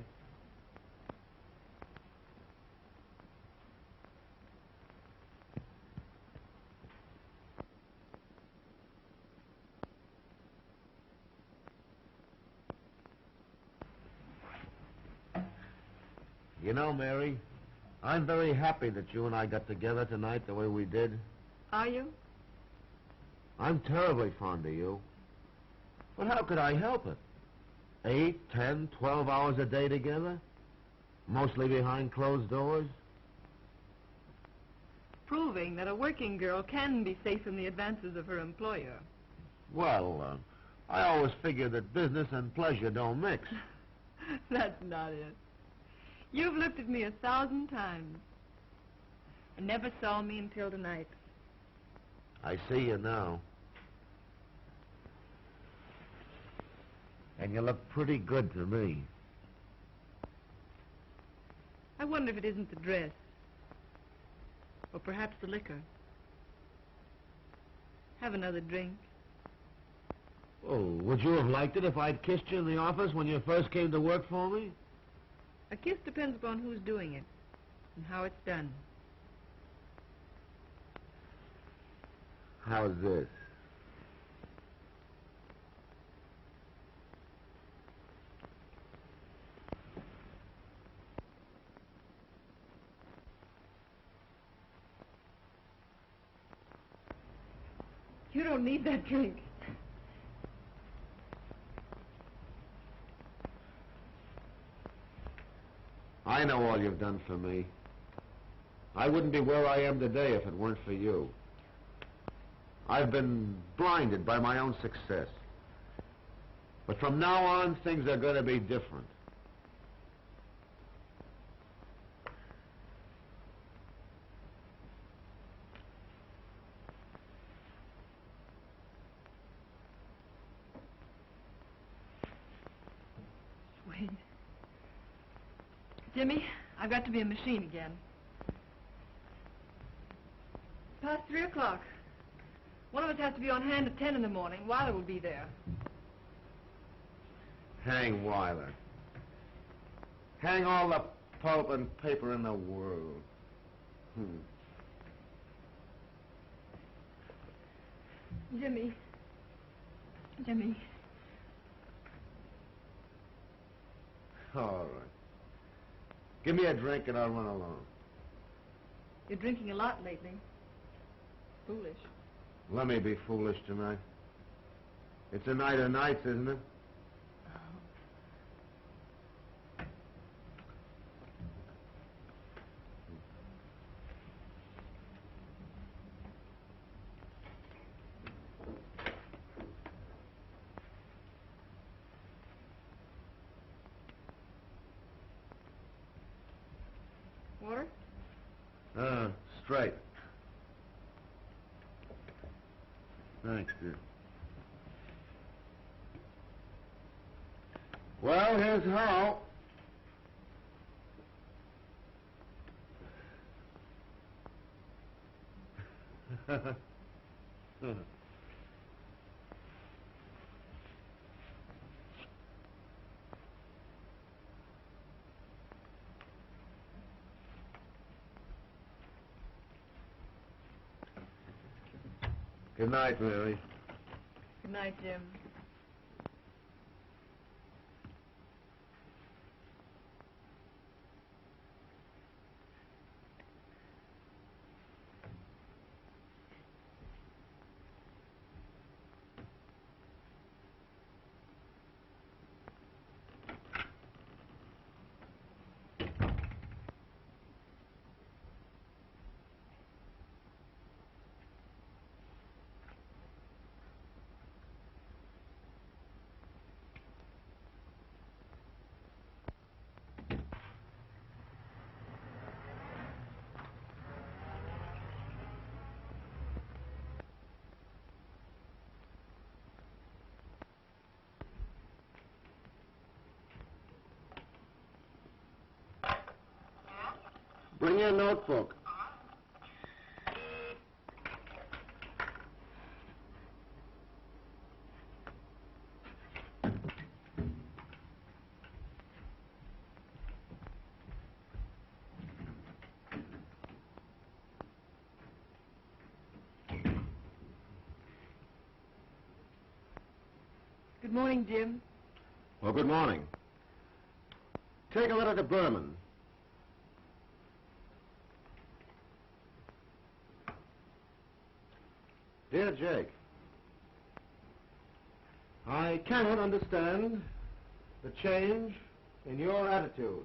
You know, Mary, I'm very happy that you and I got together tonight the way we did.
Are you?
I'm terribly fond of you. But how could I help it? 8, 10, 12 hours a day together? Mostly behind closed doors?
Proving that a working girl can be safe from the advances of her employer.
Well, I always figured that business and pleasure don't mix.
That's not it. You've looked at me 1,000 times and never saw me until tonight.
I see you now. And you look pretty good to me.
I wonder if it isn't the dress. Or perhaps the liquor. Have another drink.
Oh, would you have liked it if I'd kissed you in the office when you first came to work for me?
A kiss depends upon who's doing it and how it's done.
How's this?
You don't need that drink.
I know all you've done for me. I wouldn't be where I am today if it weren't for you. I've been blinded by my own success. But from now on, things are going to be different.
Jimmy, I've got to be a machine again. Past 3 o'clock. One of us has to be on hand at 10 in the morning. Weiler will be there.
Hang Weiler. Hang all the pulp and paper in the world.
Jimmy. Jimmy.
All right. Give me a drink and I'll run along.
You're drinking a lot lately. Foolish.
Let me be foolish tonight. It's a night of nights, isn't it?
Water?
Straight. Thanks, dear. Well, here's how. Good night, Mary.
Good night, Jim.
Bring your notebook.
Good morning, Jim.
Well, good morning. Take a letter to Berman. Dear Jake, I cannot understand the change in your attitude.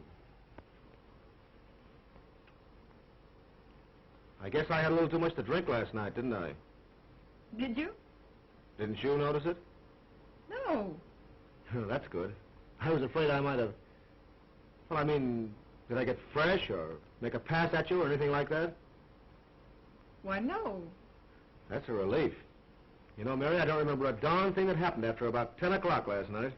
I guess I had a little too much to drink last night, didn't I?
Did you?
Didn't you notice it?
No.
That's good. I was afraid I might have... Well, I mean, did I get fresh or make a pass at you or anything like that?
Why, no.
That's a relief. You know, Mary, I don't remember a darn thing that happened after about 10 o'clock last night.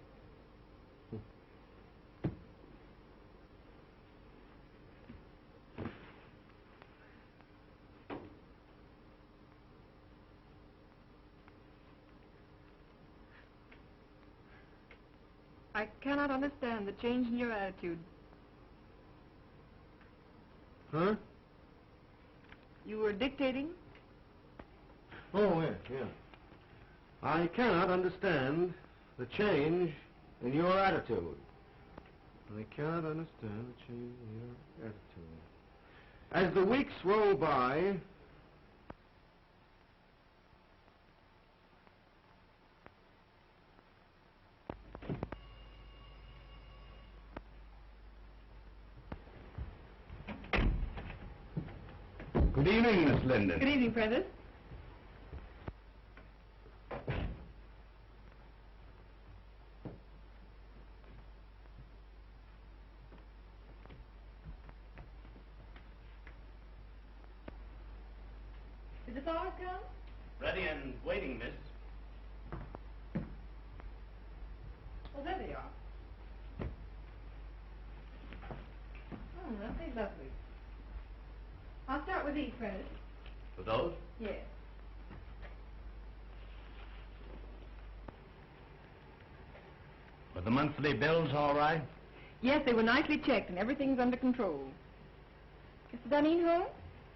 I cannot understand the change in your attitude.
Huh?
You were dictating?
Oh, yeah. I cannot understand the change in your attitude. I cannot understand the change in your attitude. As the weeks roll by...
Good evening, Miss Linden.
Good evening, Prentice. Did the flowers come?
Ready and waiting, miss.
Oh, there they are. Aren't they lovely? I'll start with these, Prentice.
For those?
Yes.
Were the monthly bills all right?
Yes, they were nicely checked, and everything's under control. Mr. Dunning home?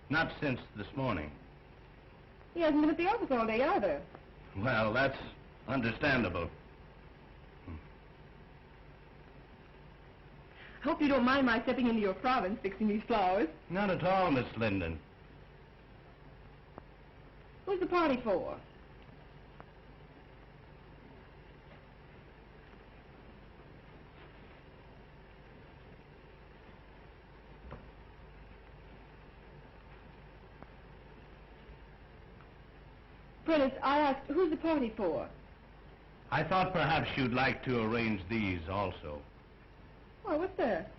Not since this morning.
He hasn't been at the office all day either.
Well, that's understandable.
I hope you don't mind my stepping into your province fixing these flowers.
Not at all, Miss Linden.
Who's the party for? Prentice, I asked, who's the party for?
I thought perhaps you'd like to arrange these also.
Oh, what's that?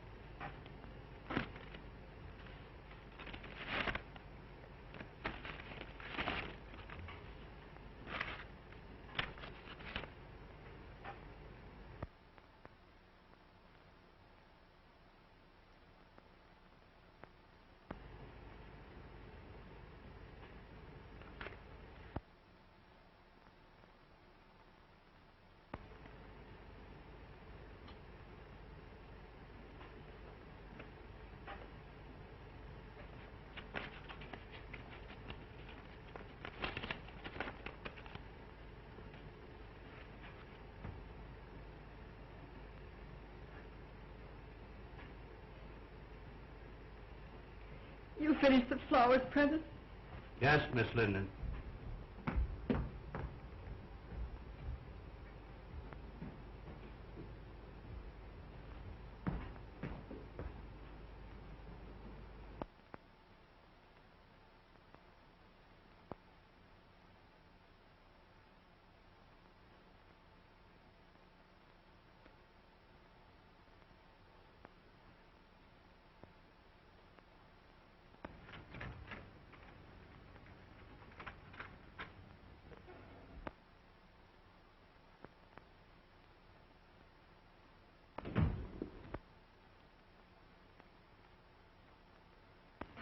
You finished the flowers, Prentice?
Yes, Miss Linden.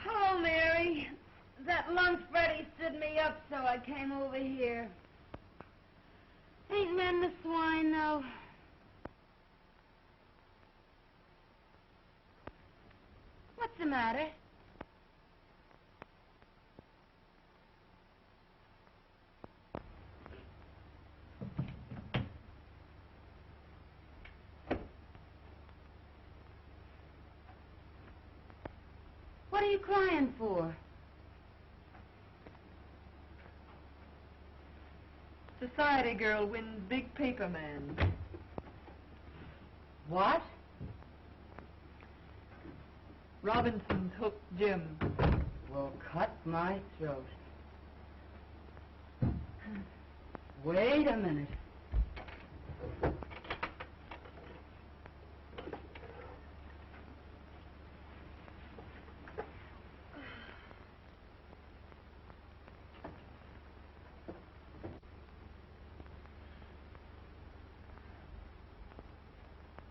Hello, Mary. That lunch Freddie stood me up, so I came over here. Ain't men the swine, though? What's the matter? What are you crying for?
Society girl wins big paper man.
What?
Robinson's hooked Jim.
Well, cut my throat. Wait a minute.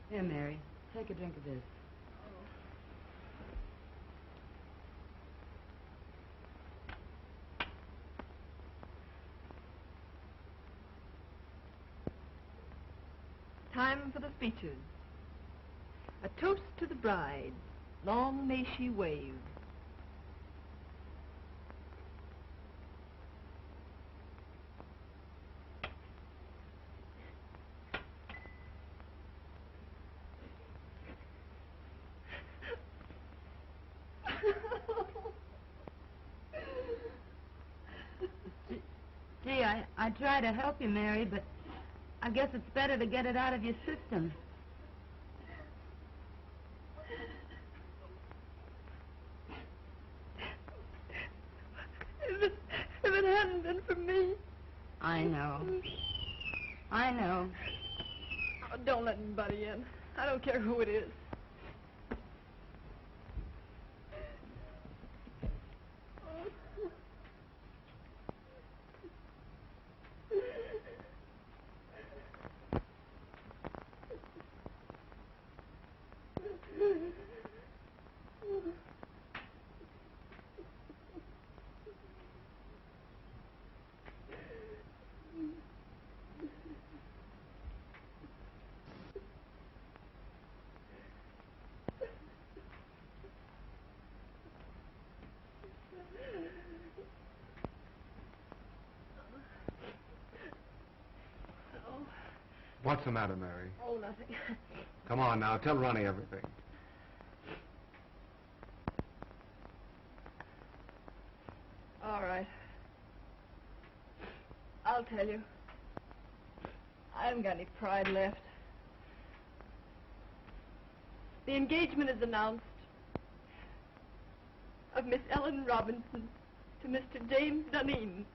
Here, Mary, take a drink of this.
Time for the speeches. A toast to the bride. Long may she wave.
Gee, I try to help you, Mary, but I guess it's better to get it out of your system.
If it hadn't been for me.
I know. I know.
Oh, don't let anybody in. I don't care who it is.
What's the matter, Mary?
Oh, nothing.
Come on now, tell Ronnie everything.
All right. I'll tell you. I haven't got any pride left. The engagement is announced of Miss Ellen Robinson to Mr. James Dunedin.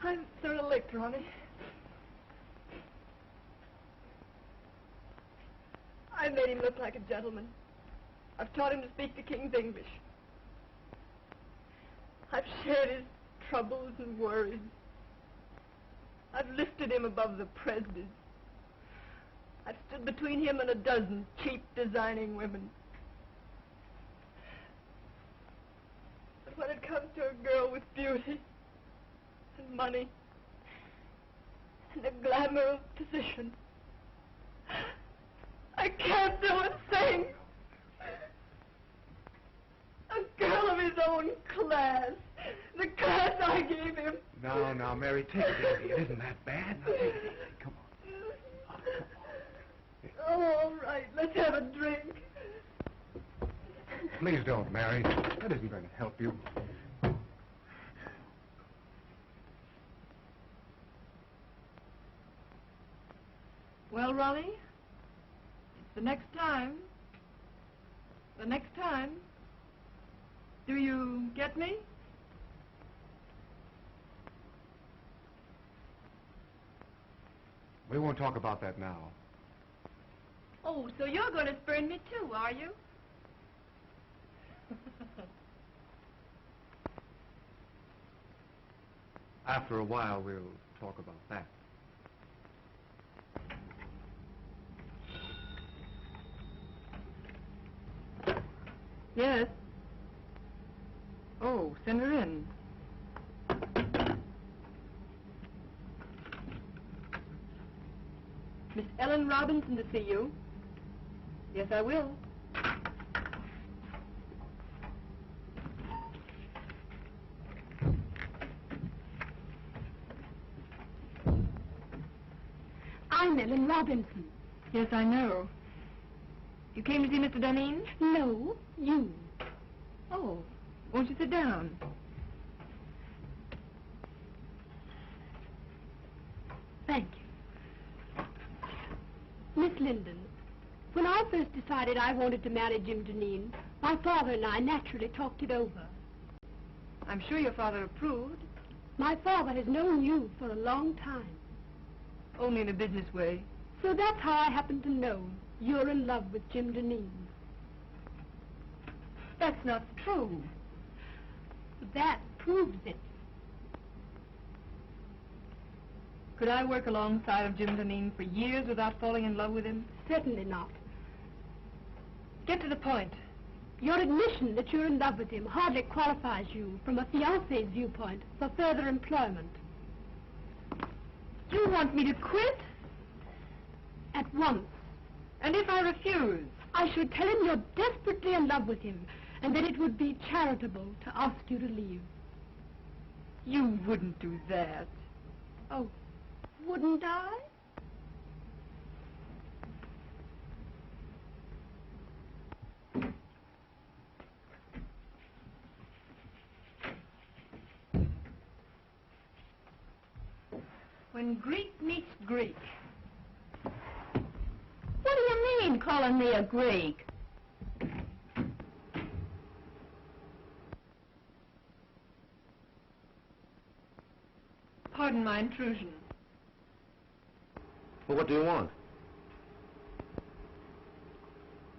I'm sort of licked, Ronnie. I made him look like a gentleman. I've taught him to speak the King's English. I've shared his troubles and worries. I've lifted him above the prejudice. I've stood between him and a dozen cheap, designing women. But when it comes to a girl with beauty and money and the glamour of position, I can't do a thing. A girl of his own class. The class I gave him.
Now, Mary, take it easy. It isn't that bad. Now, take it easy. Come on.
Oh, all right. Let's have a drink.
Please don't, Mary. That isn't going to help you.
Well, Ronnie, it's the next time. The next time. Do you get me?
We won't talk about that now.
Oh, so you're going to spurn me too, are you?
After a while, we'll talk about that.
Yes. Oh, send her in.
Miss Ellen Robinson to see you.
Yes, I will.
I'm Ellen Robinson.
Yes, I know. You came to see Mr. Dunedin?
No, you.
Oh, won't you sit down?
Thank you. Miss Linden, when I first decided I wanted to marry Jim Dunedin, my father and I naturally talked it over.
I'm sure your father approved.
My father has known you for a long time.
Only in a business way.
So that's how I happen to know you're in love with Jim Dunedin.
That's not true.
That proves it.
Could I work alongside of Jim Dunedin for years without falling in love with him?
Certainly not.
Get to the point.
Your admission that you're in love with him hardly qualifies you, from a fiancé's viewpoint, for further employment.
You want me to quit?
At once.
And if I refuse?
I should tell him you're desperately in love with him, and that it would be charitable to ask you to leave.
You wouldn't do that.
Oh, wouldn't I?
When Greek meets Greek.
What do you mean, calling me a Greek?
Pardon my intrusion.
Well, what do you want?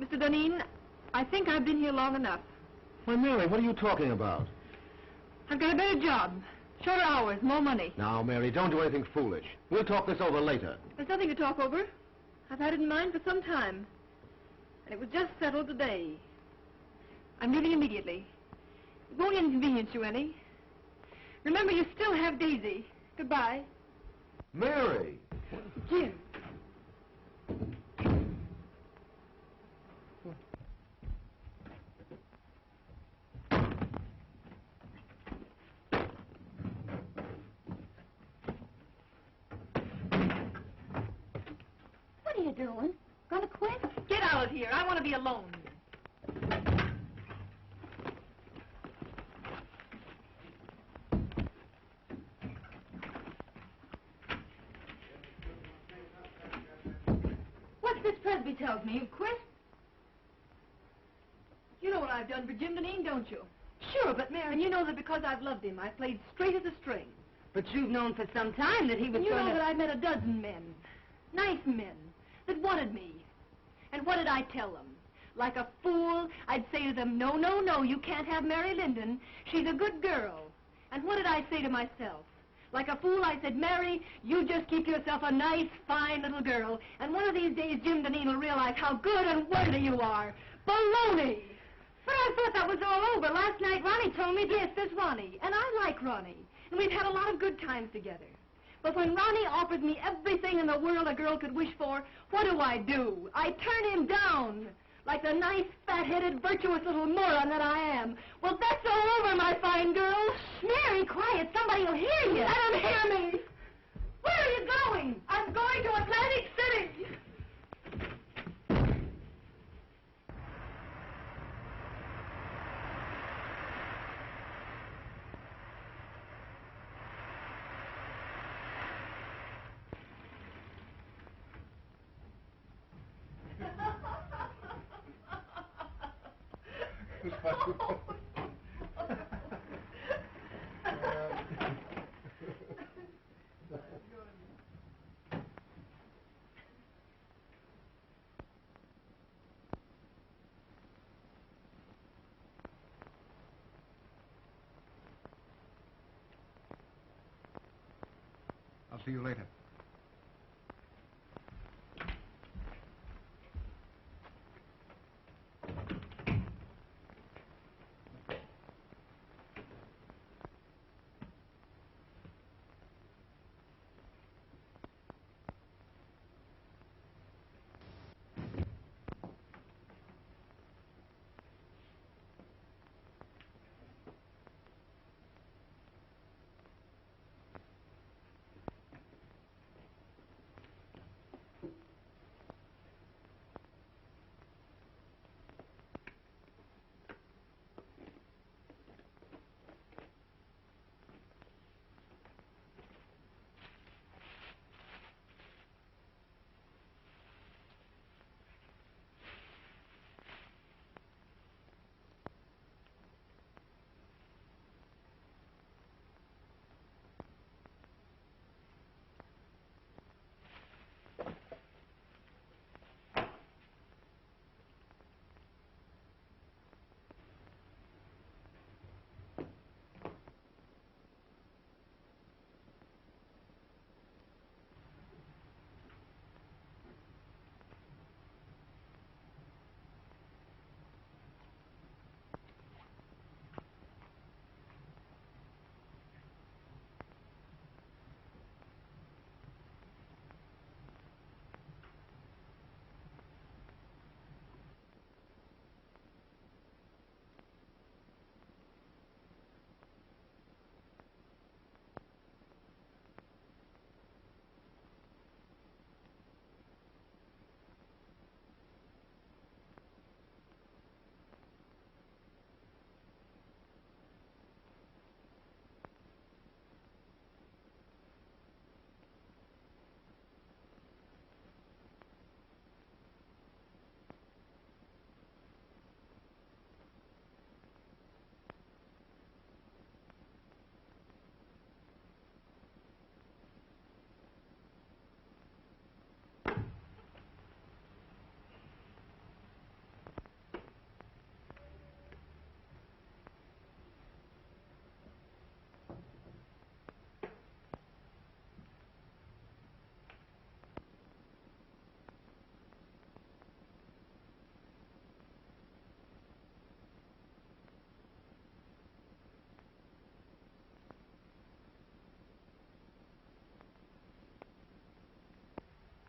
Mr. Dunedin, I think I've been here long enough.
Why, Mary, what are you talking about?
I've got a better job. Shorter hours, more money.
Now, Mary, don't do anything foolish. We'll talk this over later.
There's nothing to talk over. I've had it in mind for some time. And it was just settled today. I'm leaving immediately. It won't inconvenience you any. Remember, you still have Daisy. Goodbye.
Mary!
Jim.
doing? Gonna quit?
Get out of here. I want to be alone. What's this Presby tells me? You've quit? You know what I've done for Jim Deneen, don't you? Sure, but Mary... And you know that because I've loved him, I've played straight as a string.
But you've known for some time that he was
You
going
know
to...
that I met a dozen men, nice men, that wanted me. And what did I tell them? Like a fool, I'd say to them, no, no, no, you can't have Mary Linden. She's a good girl. And what did I say to myself? Like a fool, I said, Mary, you just keep yourself a nice, fine little girl, and one of these days Jim Deneen will realize how good and worthy you are. Baloney! But I thought that was all over. Last night Ronnie told me, yes, there's Ronnie, and I like Ronnie, and we've had a lot of good times together. But when Ronnie offers me everything in the world a girl could wish for, what do? I turn him down, like the nice, fat-headed, virtuous little moron that I am. Well, that's all over, my fine girl. Mary, quiet. Somebody will hear you. Let him hear me. Where are you going? I'm going to Atlantic City.
I'll see you later.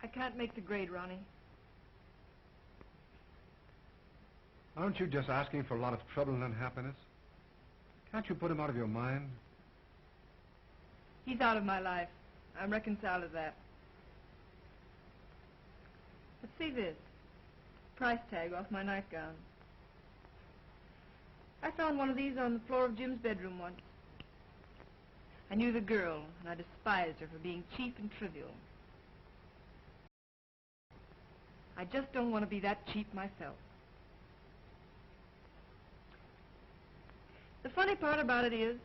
I can't make the grade, Ronnie.
Aren't you just asking for a lot of trouble and unhappiness? Can't you put him out of your mind?
He's out of my life. I'm reconciled to that. Let's see this. Price tag off my nightgown. I found one of these on the floor of Jim's bedroom once. I knew the girl, and I despised her for being cheap and trivial. I just don't want to be that cheap myself. The funny part about it is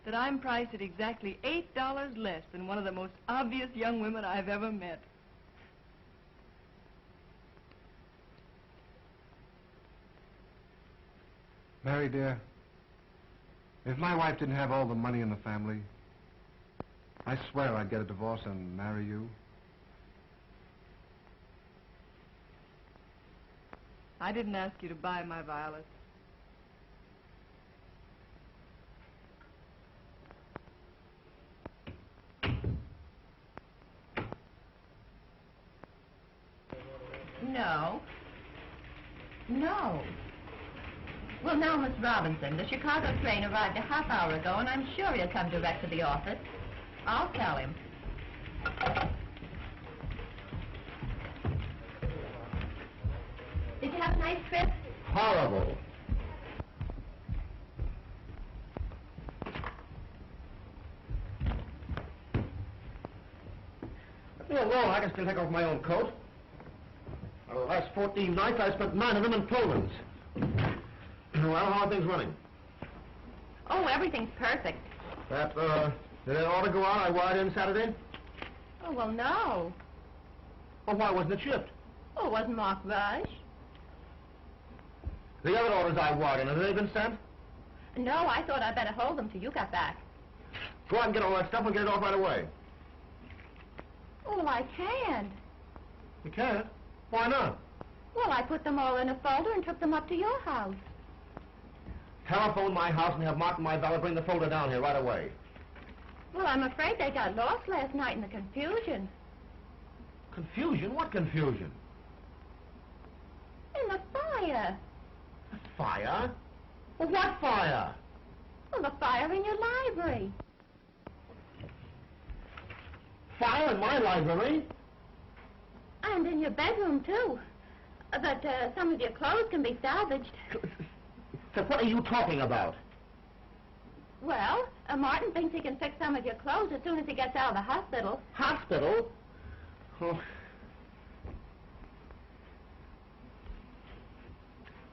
that I'm priced at exactly $8 less than one of the most obvious young women I've ever met.
Mary, dear, if my wife didn't have all the money in the family, I swear I'd get a divorce and marry you.
I didn't ask you to buy my violets.
No. No. Well, now, Miss Robinson, the Chicago train arrived a half hour ago, and I'm sure he'll come direct to the office. I'll tell him. Did you have a nice trip?
Horrible. Let me alone. I can still take off my own coat. For the last 14 nights, I spent 9 of them in Poland. Well, how are things running?
Oh, everything's perfect.
Did it ought to go out? I wired in Saturday?
Oh, well, no.
Well, why wasn't it shipped?
Oh, it wasn't marked rush.
The other orders I wired in, have they been sent?
No, I thought I'd better hold them till you got back.
Go out and get all that stuff and get it off right away.
Oh, well, I can't.
You can't? Why not?
Well, I put them all in a folder and took them up to your house.
Telephone my house and have Martin, my valet, bring the folder down here right away.
Well, I'm afraid they got lost last night in the confusion.
Confusion? What confusion?
In the fire.
The fire? Well, what fire?
Well, the fire in your library.
Fire in my library?
And in your bedroom, too. But some of your clothes can be salvaged.
So what are you talking about?
Well, Martin thinks he can fix some of your clothes as soon as he gets out of the hospital.
Hospital? Oh.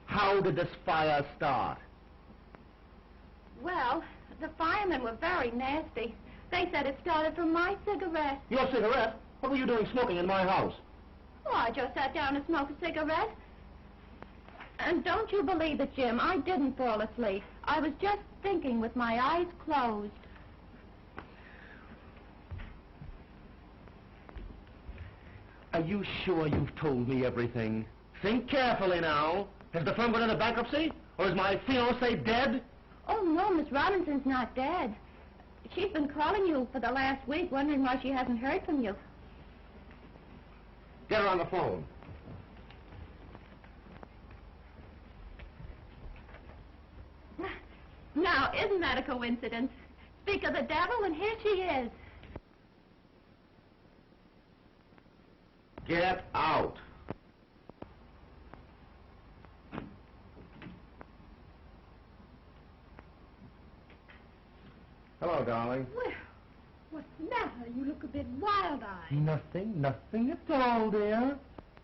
How did this fire start?
Well, the firemen were very nasty. They said it started from my cigarette.
Your cigarette? What were you doing smoking in my house?
Oh, I just sat down and smoked a cigarette. And don't you believe it, Jim, I didn't fall asleep. I was just thinking with my eyes closed.
Are you sure you've told me everything? Think carefully now. Has the firm gone into bankruptcy? Or is my fiancée dead?
Oh, no, Miss Robinson's not dead. She's been calling you for the last week, wondering why she hasn't heard from you.
Get her on the phone.
Now, isn't that a coincidence? Speak of the devil, and here she is.
Get out. Hello, darling.
Well, what's the matter? You look a bit wild-eyed.
Nothing at all, dear.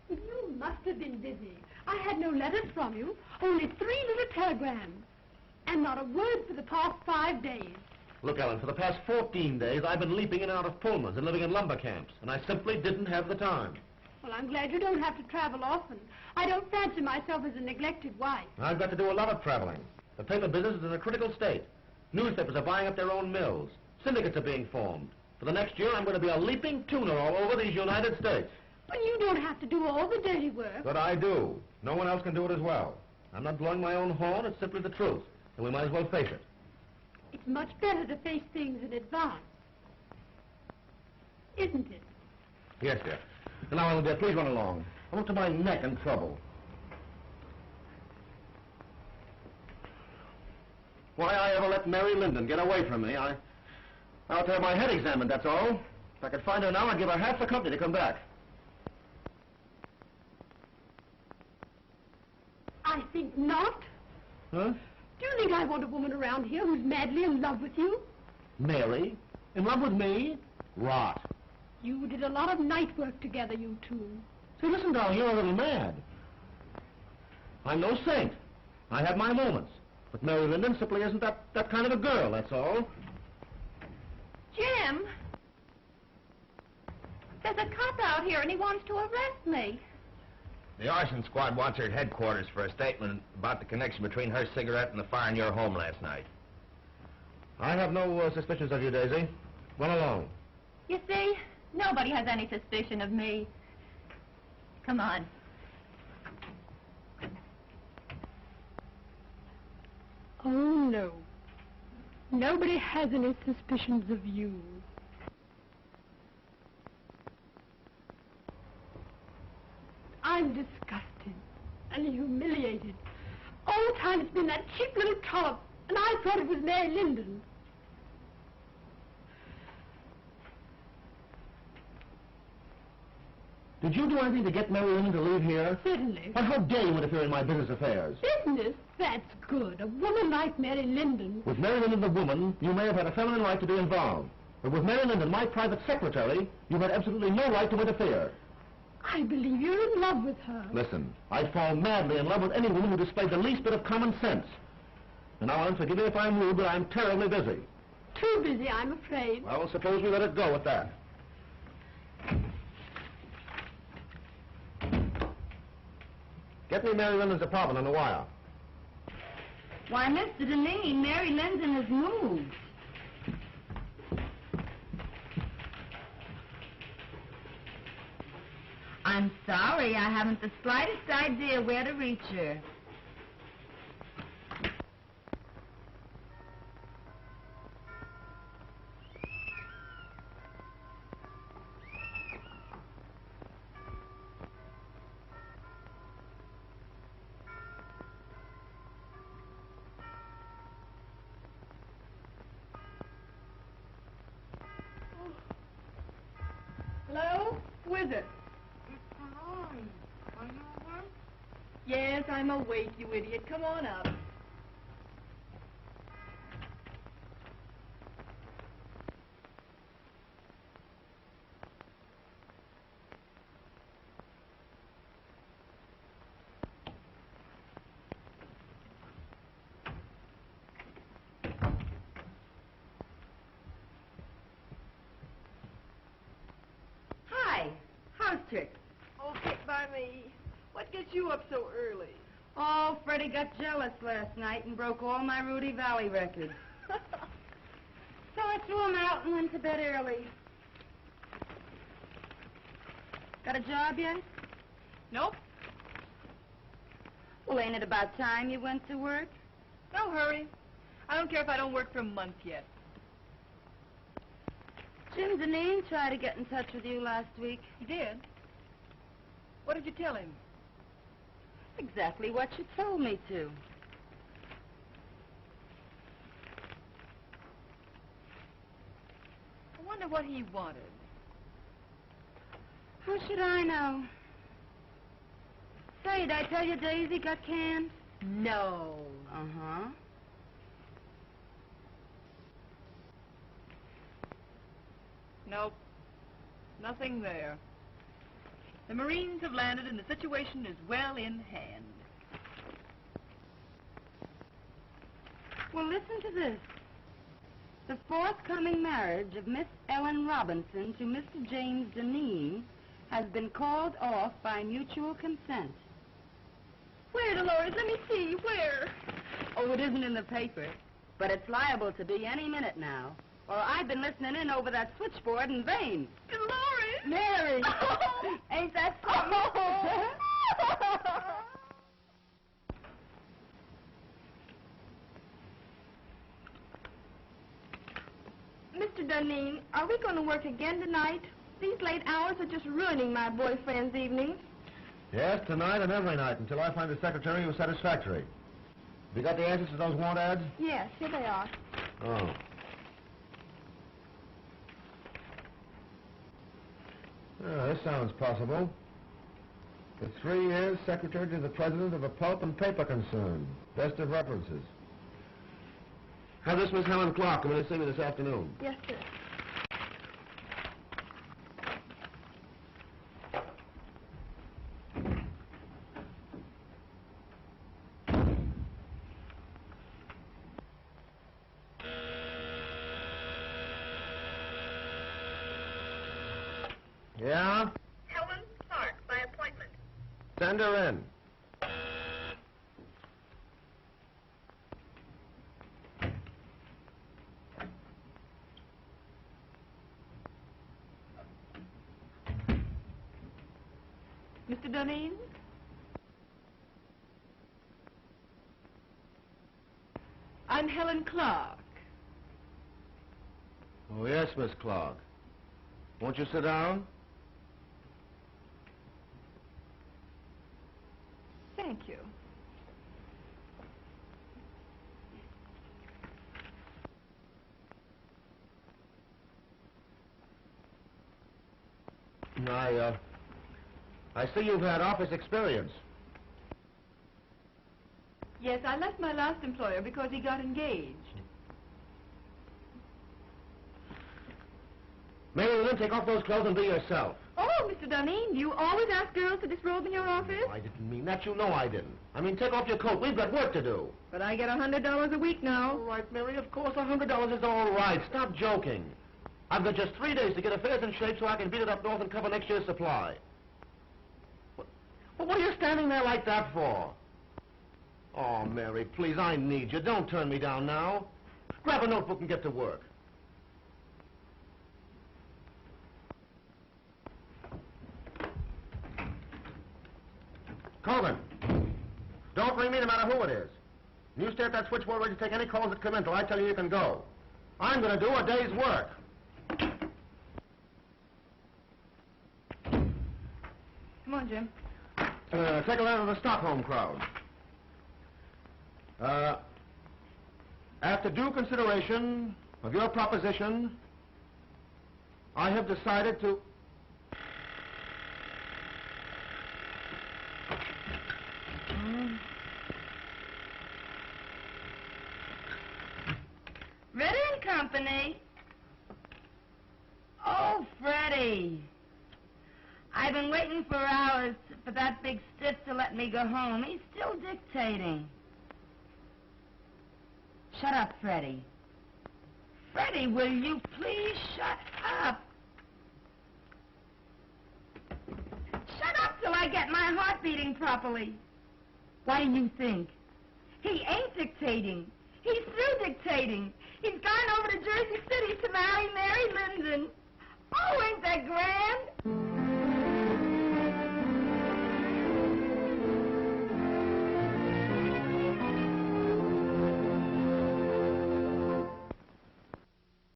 You must have been busy. I had no letters from you, only 3 little telegrams. And not a word for the past 5 days.
Look, Ellen, for the past 14 days, I've been leaping in and out of Pullmans and living in lumber camps, and I simply didn't have the time.
Well, I'm glad you don't have to travel often. I don't fancy myself as a neglected wife.
I've got to do a lot of traveling. The paper business is in a critical state. Newspapers are buying up their own mills. Syndicates are being formed. For the next year, I'm going to be a leaping tuner all over these United States.
But you don't have to do all the dirty work.
But I do. No one else can do it as well. I'm not blowing my own horn. It's simply the truth. And we might as well face it.
It's much better to face things in advance. Isn't it?
Yes, dear. And now, Ellen, dear, please run along. I'm up to my neck in trouble. Why I ever let Mary Linden get away from me, I'll have to have my head examined, that's all. If I could find her now, I'd give her half the company to come back.
I think not.
Huh?
Do you think I want a woman around here who's madly in love with you?
Mary? In love with me? Rot.
You did a lot of night work together, you two.
See, listen, darling, you're a little mad. I'm no saint. I have my moments. But Mary Linden simply isn't that kind of a girl, that's all.
Jim! There's a cop out here and he wants to arrest me.
The arson squad wants her at headquarters for a statement about the connection between her cigarette and the fire in your home last night.
I have no suspicions of you, Daisy. Run along.
You see, nobody has any suspicion of me. Come on.
Oh, no. Nobody has any suspicions of you. I'm disgusted and humiliated. All the time it's been that cheap little trollop, and I thought it was Mary Linden.
Did you do anything to get Mary Linden to leave here?
Certainly.
But how dare you interfere in my business affairs?
Business? That's good. A woman like Mary Linden.
With Mary Linden the woman, you may have had a feminine right to be involved. But with Mary Linden, my private secretary, you had absolutely no right to interfere.
I believe you're in love with her.
Listen, I'd fall madly in love with any woman who displayed the least bit of common sense. And now, Ellen, forgive me if I'm rude, but I'm terribly busy.
Too busy, I'm afraid.
Well, suppose we let it go at that. Get me Mary Linden's apartment on the wire.
Why, Mr. Deneen, Mary Linden has moved. I'm sorry, I haven't the slightest idea where to reach her.
Hello? Who is it? Yes, I'm awake, you idiot. Come on up.
Hi, house trick.
Oh, get by me. What gets you up so early?
Oh, Freddie got jealous last night and broke all my Rudy Valley records. So I threw him out and went to bed early. Got a job yet?
Nope.
Well, ain't it about time you went to work?
No hurry. I don't care if I don't work for a month yet.
Jim Deneen tried to get in touch with you last week.
He did? What did you tell him?
Exactly what you told me to.
I wonder what he wanted.
How should I know? Say, did I tell you Daisy got canned?
No.
Uh-huh.
Nope. Nothing there. The Marines have landed and the situation is well in hand.
Well, listen to this. The forthcoming marriage of Miss Ellen Robinson to Mr. James Deneen has been called off by mutual consent.
Where, Dolores? Let me see. Where?
Oh, it isn't in the paper, but it's liable to be any minute now. Or I've been listening in over that switchboard in vain.
Dolores!
Mary!
Oh.
Ain't that something?
Mr. Deneen, are we going to work again tonight? These late hours are just ruining my boyfriend's evenings.
Yes, tonight and every night, until I find a secretary who's satisfactory. Have you got the answers to those want ads?
Yes, here they are.
Oh. This sounds possible. For 3 years, secretary to the president of a pulp and paper concern. Best of references. Have this Miss Helen Clark come in and see me this afternoon.
Yes, sir.
Yeah?
Helen Clark, by appointment.
Send her in.
Mr. Dunning? I'm Helen Clark.
Oh, yes, Miss Clark. Won't you sit down?
Thank you.
I see you've had office experience.
Yes, I left my last employer because he got engaged.
Mary Lynn, take off those clothes and be yourself.
Oh, Mr. Dunning, do you always ask girls to disrobe in your office?
I didn't mean that. You know I didn't. I mean, take off your coat. We've got work to do.
But I get $100 a week now.
All right, Mary, of course, $100 is all right. Stop joking. I've got just 3 days to get affairs in shape so I can beat it up north and cover next year's supply. Well, what are you standing there like that for? Oh, Mary, please, I need you. Don't turn me down now. Grab a notebook and get to work. Colvin, don't ring me no matter who it is. You stay at that switchboard ready to take any calls that come in till I tell you you can go. I'm going to do a day's work.
Come on, Jim.
Take a letter to the Stockholm crowd. After due consideration of your proposition, I have decided to...
Ritter and Company. Oh, Freddie. I've been waiting for hours for that big stiff to let me go home. He's still dictating. Shut up, Freddie. Freddie, will you please shut up? Shut up till I get my heart beating properly. What do you think? He ain't dictating. He's through dictating. He's gone over to Jersey